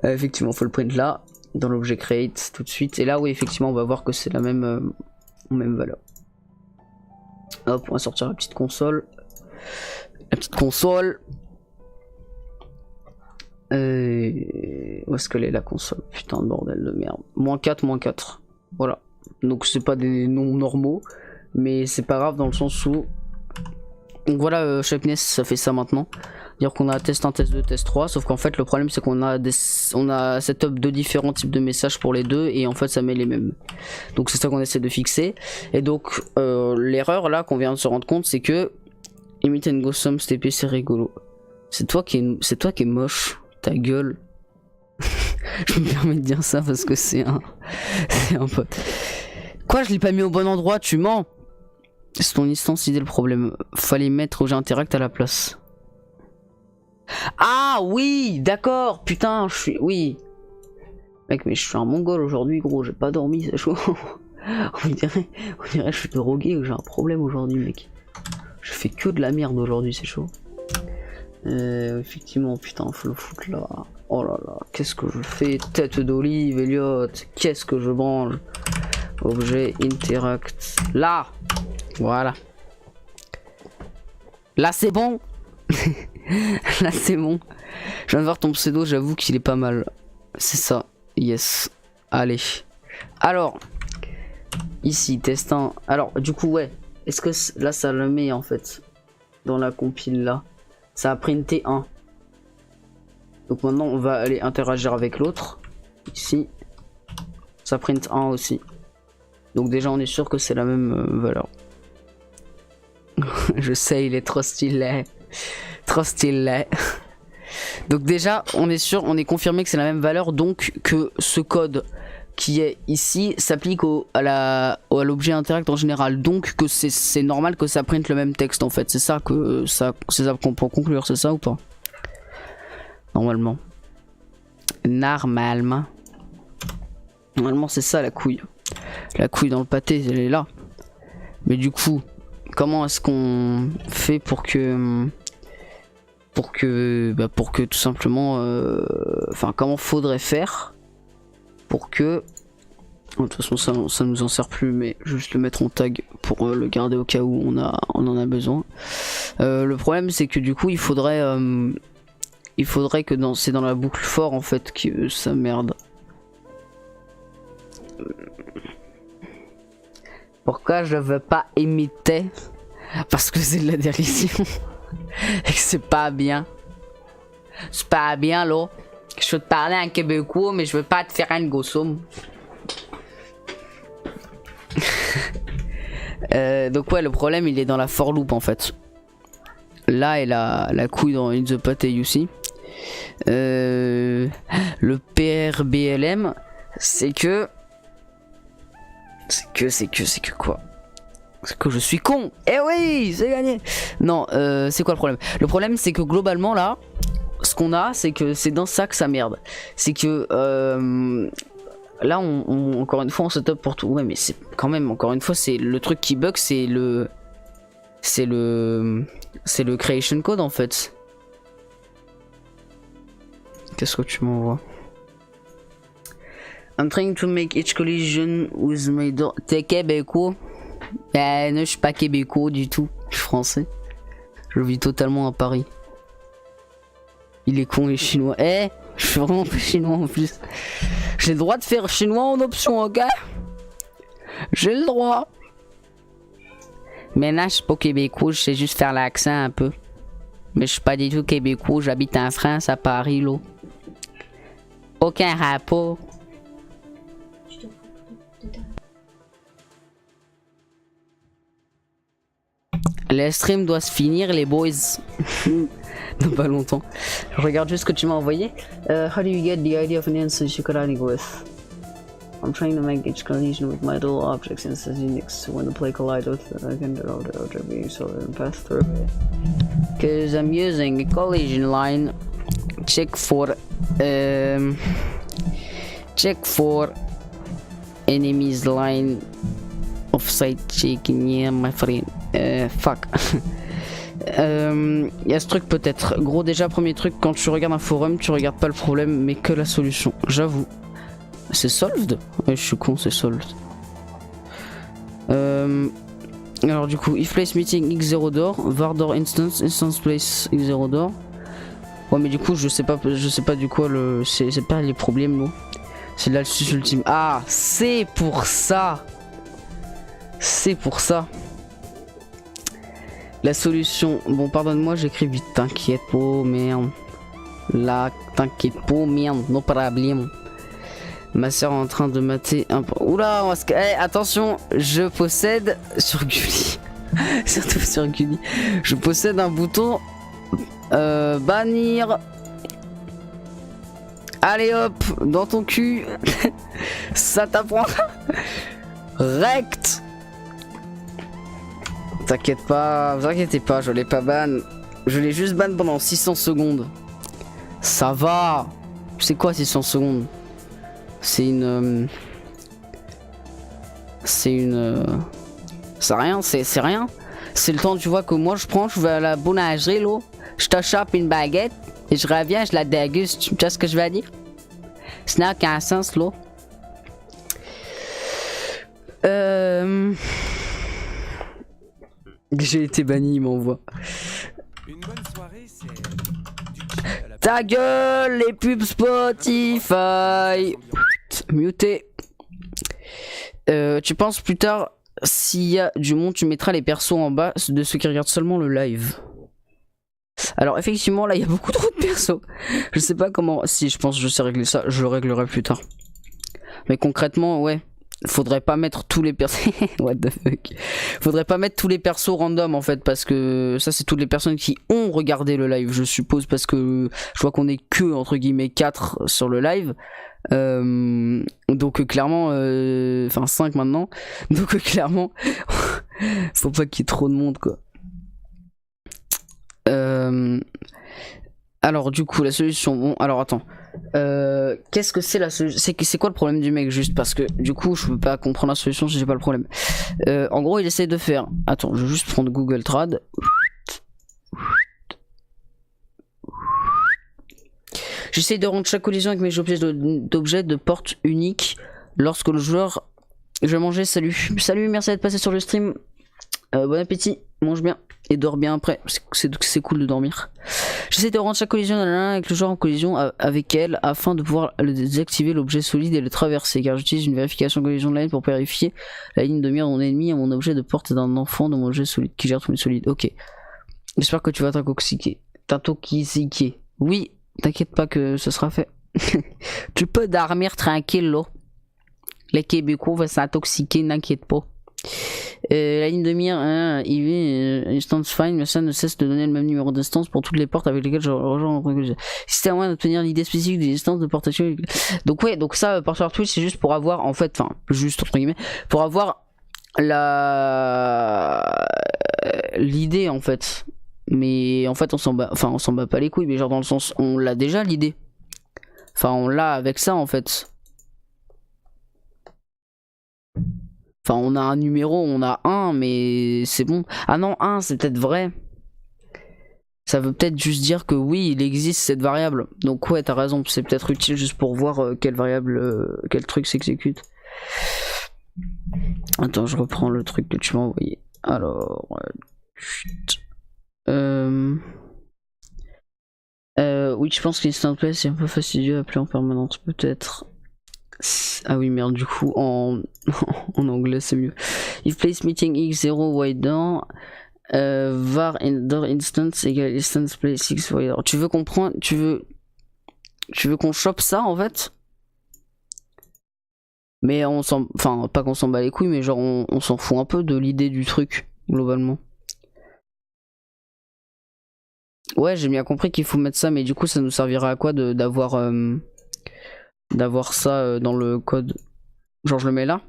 Effectivement, faut le print là, dans l'objet create tout de suite. Et là, oui, effectivement, on va voir que c'est la même valeur. Hop, on va sortir la petite console. Où est-ce qu'elle est la console? Putain de bordel de merde. -4. Voilà. Donc c'est pas des noms normaux. Mais c'est pas grave dans le sens où. Donc voilà, Sharpness ça fait ça maintenant. Dire qu'on a test 1, test 2, test 3. Sauf qu'en fait le problème c'est qu'on a setup de différents types de messages pour les deux. Et en fait ça met les mêmes. Donc c'est ça qu'on essaie de fixer. Et donc l'erreur là qu'on vient de se rendre compte c'est que Emit and Gossum STP c'est rigolo. C'est toi qui est moche. Ta gueule. Je me permets de dire ça parce que c'est un pote. Quoi, je l'ai pas mis au bon endroit, tu mens. C'est ton instance idée le problème. Fallait mettre objet interact à la place. Ah oui, d'accord, putain, oui. Mec, mais je suis un mongol aujourd'hui, gros, j'ai pas dormi, c'est chaud. on dirait je suis drogué ou j'ai un problème aujourd'hui, mec. Je fais que de la merde aujourd'hui, c'est chaud. Effectivement, putain, faut le foutre là. Oh là là, qu'est-ce que je fais? Tête d'olive, Elliot. Qu'est-ce que je branle? Objet interact. Là. Voilà. Là, c'est bon. Là, c'est bon. Je viens de voir ton pseudo, j'avoue qu'il est pas mal. C'est ça. Yes. Allez. Alors. Ici, test 1. Alors, du coup, ouais. Est-ce que là, ça le met en fait dans la compile là? Ça a printé 1. Donc maintenant on va aller interagir avec l'autre. Ici. Ça print 1 aussi. Donc déjà on est sûr que c'est la même valeur. Je sais, il est trop stylé. Trop stylé. Donc déjà on est sûr, on est confirmé que c'est la même valeur. Donc que ce code qui est ici s'applique à l'objet interact en général, donc que c'est normal que ça prenne le même texte en fait. C'est ça qu'on peut conclure, c'est ça ou pas? Normalement c'est ça la couille dans le pâté, elle est là. Mais du coup comment est-ce qu'on fait pour que tout simplement enfin comment faudrait faire pour que de toute façon ça nous en sert plus, mais juste le mettre en tag pour le garder au cas où on en a besoin. Le problème c'est que du coup il faudrait que c'est dans la boucle for en fait que ça merde. Pourquoi je veux pas imiter? Parce que c'est de la dérision et que c'est pas bien. C'est pas bien là. Je veux te parler en québécois mais je veux pas te faire un gossum. Donc ouais, le problème il est dans la for loop en fait. Là est la couille dans In the Pot et UC. Le PRBLM c'est que quoi? C'est que je suis con. Eh oui, c'est gagné. Non, c'est quoi le problème? Le problème c'est que globalement là, ce qu'on a c'est que c'est dans ça que ça merde. C'est que là on encore une fois on setup pour tout. Ouais mais c'est quand même encore une fois c'est le truc qui bug, c'est le creation code en fait. Qu'est-ce que tu m'envoies? I'm trying to make each collision with my door. T'es québécois? Ben non, je suis pas québécois du tout. Je suis français. Je vis totalement à Paris. Il est con les chinois. Eh, je suis vraiment pas chinois en plus. J'ai le droit de faire chinois en option, ok? J'ai le droit. Mais là, je suis pas québécois, je sais juste faire l'accent un peu. Mais je suis pas du tout québécois, j'habite en France, à Paris, là. Aucun rapport. Le stream doit se finir, les boys. Dans pas longtemps. Je regarde juste ce que tu m'as envoyé. How do you get the idea of an instance you colliding with? I'm trying to make each collision with my dual objects instance Unix. When the play collides with I can draw the object being solid and pass through it. Because I'm using a collision line. Check for enemies line of sight checking, yeah my friend. Fuck. Y a ce truc peut-être. Gros, déjà premier truc, quand tu regardes un forum, tu regardes pas le problème mais que la solution. J'avoue. C'est solved? Ouais, je suis con, c'est solved. Alors du coup, if place meeting x0 door, var door instance place x0 door. Ouais mais du coup je sais pas du quoi le. C'est pas les problèmes là. C'est là le sus ultime. Ah, c'est pour ça. C'est pour ça. La solution. Bon, pardonne-moi, j'écris vite. T'inquiète pas, merde. Là, t'inquiète pas, merde. No problème. Ma soeur est en train de mater un peu. Oula, on va se. Eh, attention, je possède sur Gulli. Surtout sur Gulli. Je possède un bouton. Bannir. Allez hop, dans ton cul. Ça t'apprend. Rect. T'inquiète pas, vous inquiétez pas, je l'ai pas ban. Je l'ai juste ban pendant 600 secondes. Ça va. C'est quoi 600 secondes? C'est une... C'est rien, c'est rien. C'est le temps, tu vois, que moi je prends, je vais à la boulangerie, là. Je te chope une baguette et je reviens, je la déguste. Tu vois ce que je veux dire? Ça n'a aucun sens, là. J'ai été banni, il m'envoie. Une bonne soirée, c'est... Ta gueule, les pubs Spotify. Muté. Tu penses plus tard, s'il y a du monde, tu mettras les persos en bas de ceux qui regardent seulement le live. Alors effectivement, là, il y a beaucoup trop de persos. Je sais pas comment... Si, je pense que je sais régler ça. Je le réglerai plus tard. Mais concrètement, ouais. Faudrait pas mettre tous les persos. What the fuck. Faudrait pas mettre tous les persos random en fait, parce que ça c'est toutes les personnes qui ont regardé le live, je suppose, parce que je vois qu'on est que entre guillemets 4 sur le live. Donc clairement, enfin 5 maintenant. Donc clairement, faut pas qu'il y ait trop de monde quoi. Alors du coup la solution, bon alors attends. Qu'est-ce que c'est la solution? C'est quoi le problème du mec juste parce que du coup je peux pas comprendre la solution si j'ai pas le problème. En gros il essaie de faire. Attends, je vais juste prendre Google Trad. J'essaie de rendre chaque collision avec mes objets de porte unique lorsque le joueur. Je vais manger, salut. Salut, merci d'être passé sur le stream. Bon appétit, mange bien et dors bien après. C'est cool de dormir. J'essaie de rendre chaque collision avec le joueur en collision avec elle afin de pouvoir désactiver l'objet solide et le traverser. Car j'utilise une vérification collision de la ligne pour vérifier la ligne de mire de mon ennemi à mon objet de porte d'un enfant de mon objet solide qui gère tous mes solides. Ok. J'espère que tu vas t'intoxiquer. Oui. T'inquiète pas que ce sera fait. Tu peux dormir tranquille là. Les Québécois vont s'intoxiquer, n'inquiète pas. La ligne de mire, IV, instance fine, mais ça ne cesse de donner le même numéro d'instance pour toutes les portes avec lesquelles je rejoins. Si c'était à moi d'obtenir l'idée spécifique des instances de portation. Donc ouais, donc ça, par sur Twitch, c'est juste pour avoir, en fait, enfin, juste entre guillemets, pour avoir l'idée en fait. Mais en fait on s'en bat pas les couilles, mais genre dans le sens on l'a déjà l'idée. Enfin on l'a avec ça en fait. Enfin on a un numéro, on a 1 mais c'est bon. Ah non 1 c'est peut-être vrai. Ça veut peut-être juste dire que oui il existe cette variable. Donc ouais t'as raison, c'est peut-être utile juste pour voir quelle variable, quel truc s'exécute. Attends je reprends le truc que tu m'as envoyé. Alors... oui, je pense qu'Instant Play c'est un peu fastidieux à appeler en permanence, peut-être. Ah oui, merde, du coup, en anglais c'est mieux. If place meeting x0 white door, var door instance égale instance place x white door. Tu veux comprendre, tu veux qu'on chope ça en fait? Mais on s'en, enfin, pas qu'on s'en bat les couilles, mais genre on s'en fout un peu de l'idée du truc, globalement. Ouais, j'ai bien compris qu'il faut mettre ça, mais du coup, ça nous servira à quoi d'avoir ça dans le code? Genre, je le mets là.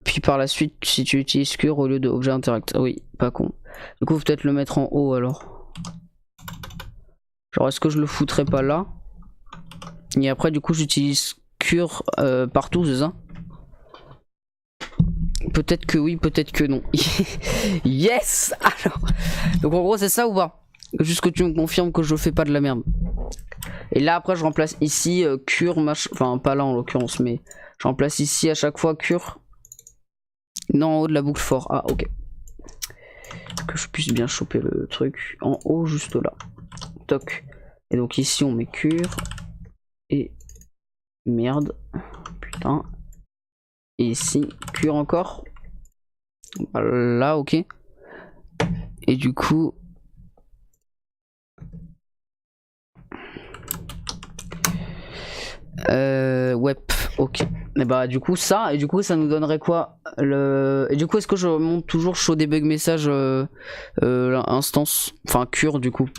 Puis par la suite, si tu utilises cure au lieu de objet interact. Ah oui, pas con. Du coup, faut peut-être le mettre en haut alors. Genre, est-ce que je le foutrais pas là? Et après, du coup, j'utilise cure partout, c'est ça? Peut-être que oui, peut-être que non. Yes. Alors, donc en gros c'est ça ou pas? Juste que tu me confirmes que je fais pas de la merde. Et là après je remplace ici cure machin. Enfin pas là en l'occurrence, mais je remplace ici à chaque fois cure. Non, en haut de la boucle fort. Ah ok. Que je puisse bien choper le truc. En haut juste là. Toc. Et donc ici on met cure. Et merde. Putain. Et ici, cure encore. Là, ok. Et du coup... ouais, ok. Et bah du coup ça, et du coup ça nous donnerait quoi et du coup est-ce que je monte toujours show debug message instance, enfin cure du coup.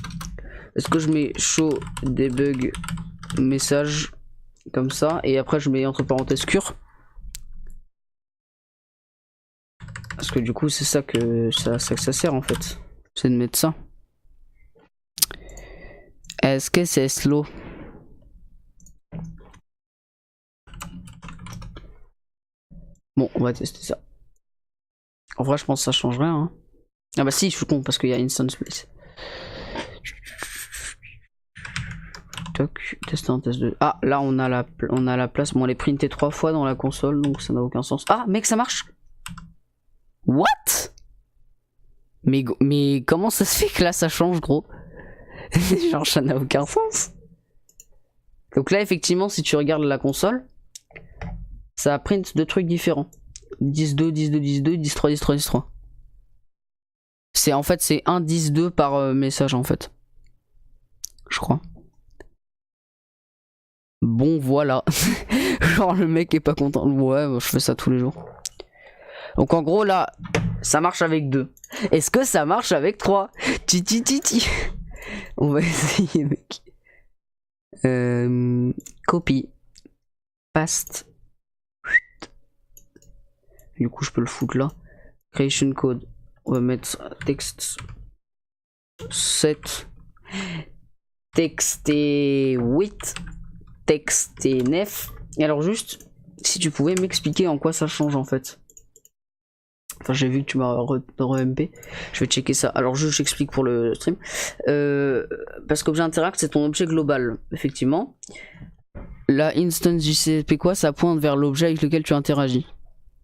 Est-ce que je mets show debug message comme ça, et après je mets entre parenthèses cure? Parce que du coup c'est ça que ça sert en fait. C'est de mettre ça. Est-ce que c'est slow? Bon, on va tester ça. En vrai je pense que ça change rien hein. Ah bah si, je suis con parce qu'il y a instance place. Toc, tester en test 2. Ah là on a la place. Bon, elle est printée 3 fois dans la console donc ça n'a aucun sens. Ah mec, ça marche. What? Mais comment ça se fait que là ça change gros? Genre ça n'a aucun sens. Donc là effectivement si tu regardes la console, ça print deux trucs différents. 10-2, 10-2, 10-2, 10-3, 10-3, 10-3. C'est en fait c'est 1 10-2 par message en fait. Je crois. Bon voilà. Genre le mec est pas content. Ouais, je fais ça tous les jours. Donc en gros là, ça marche avec 2. Est-ce que ça marche avec 3? Titi. On va essayer, mec. Copy. Paste. Du coup, je peux le foutre là. Creation code. On va mettre text 7. Texte 8. Texte 9. Et alors, juste, si tu pouvais m'expliquer en quoi ça change en fait. Enfin, j'ai vu que tu m'as re-MP. Je vais checker ça. Alors, j'explique pour le stream. Parce qu'objet interact, c'est ton objet global, effectivement. La instance JCP quoi, ça pointe vers l'objet avec lequel tu interagis.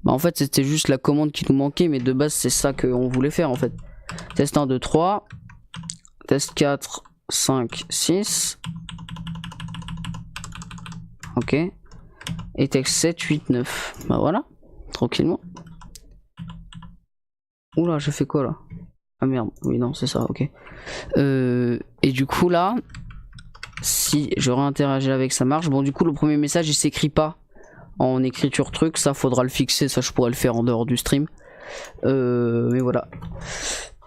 Bah, en fait, c'était juste la commande qui nous manquait, mais de base, c'est ça qu'on voulait faire en fait. Test 1, 2, 3. Test 4, 5, 6. Ok. Et texte 7, 8, 9. Bah voilà, tranquillement. Oula, j'ai fait quoi là? Ah merde, oui non c'est ça, ok. Et du coup là, si je réinteragis avec ça marche. Bon du coup le premier message il s'écrit pas en écriture truc, ça faudra le fixer, ça je pourrais le faire en dehors du stream. Mais voilà.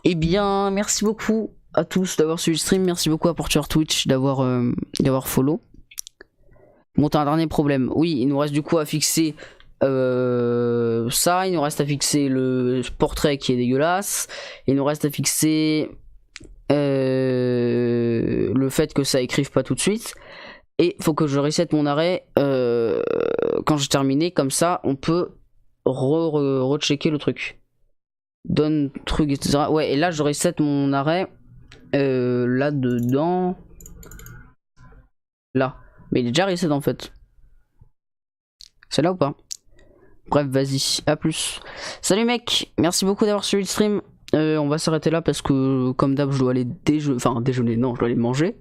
Et bien merci beaucoup à tous d'avoir suivi le stream, merci beaucoup à Porture Twitch d'avoir follow. Bon t'as un dernier problème, oui il nous reste du coup à fixer ça, il nous reste à fixer le portrait qui est dégueulasse, il nous reste à fixer le fait que ça écrive pas tout de suite, et faut que je reset mon arrêt quand j'ai terminé, comme ça on peut rechecker le truc, donne truc etc. Ouais, et là je reset mon arrêt là dedans, là, mais il est déjà reset en fait, c'est là ou pas? Bref, vas-y, à plus. Salut mec, merci beaucoup d'avoir suivi le stream. On va s'arrêter là parce que comme d'hab je dois aller déjeuner, non je dois aller manger.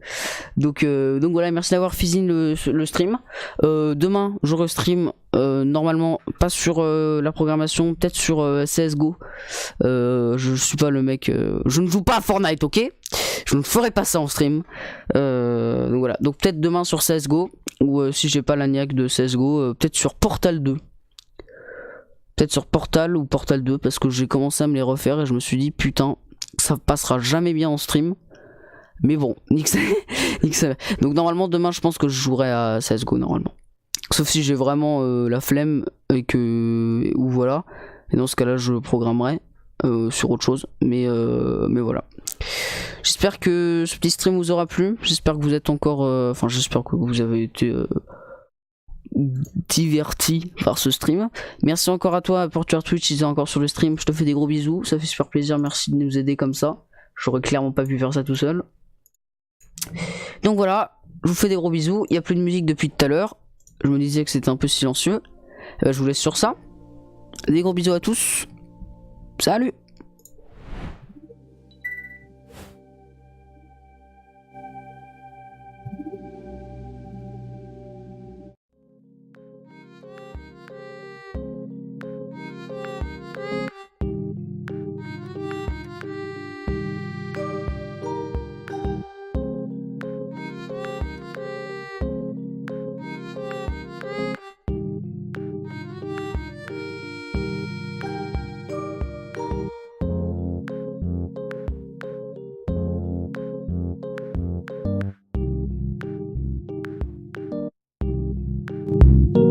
Donc voilà, merci d'avoir fini le stream. Demain je restream normalement pas sur la programmation, peut-être sur CSGO. Je suis pas le mec, je ne joue pas à Fortnite, ok? Je ne ferai pas ça en stream. Donc voilà, donc peut-être demain sur CSGO, ou si j'ai pas la niaque de CSGO, peut-être sur Portal 2. Peut-être sur Portal ou Portal 2, parce que j'ai commencé à me les refaire et je me suis dit putain ça passera jamais bien en stream, mais bon nique ça. Donc normalement demain je pense que je jouerai à CSGO normalement, sauf si j'ai vraiment la flemme et que ou voilà, et dans ce cas là je programmerai sur autre chose, mais voilà. J'espère que ce petit stream vous aura plu, j'espère que vous êtes encore j'espère que vous avez été diverti par ce stream. Merci encore à toi Porture Twitch si t'es encore sur le stream, je te fais des gros bisous, ça fait super plaisir, merci de nous aider comme ça, j'aurais clairement pas pu faire ça tout seul. Donc voilà, je vous fais des gros bisous, il n'y a plus de musique depuis tout à l'heure, je me disais que c'était un peu silencieux, je vous laisse sur ça, des gros bisous à tous, salut. Thank you.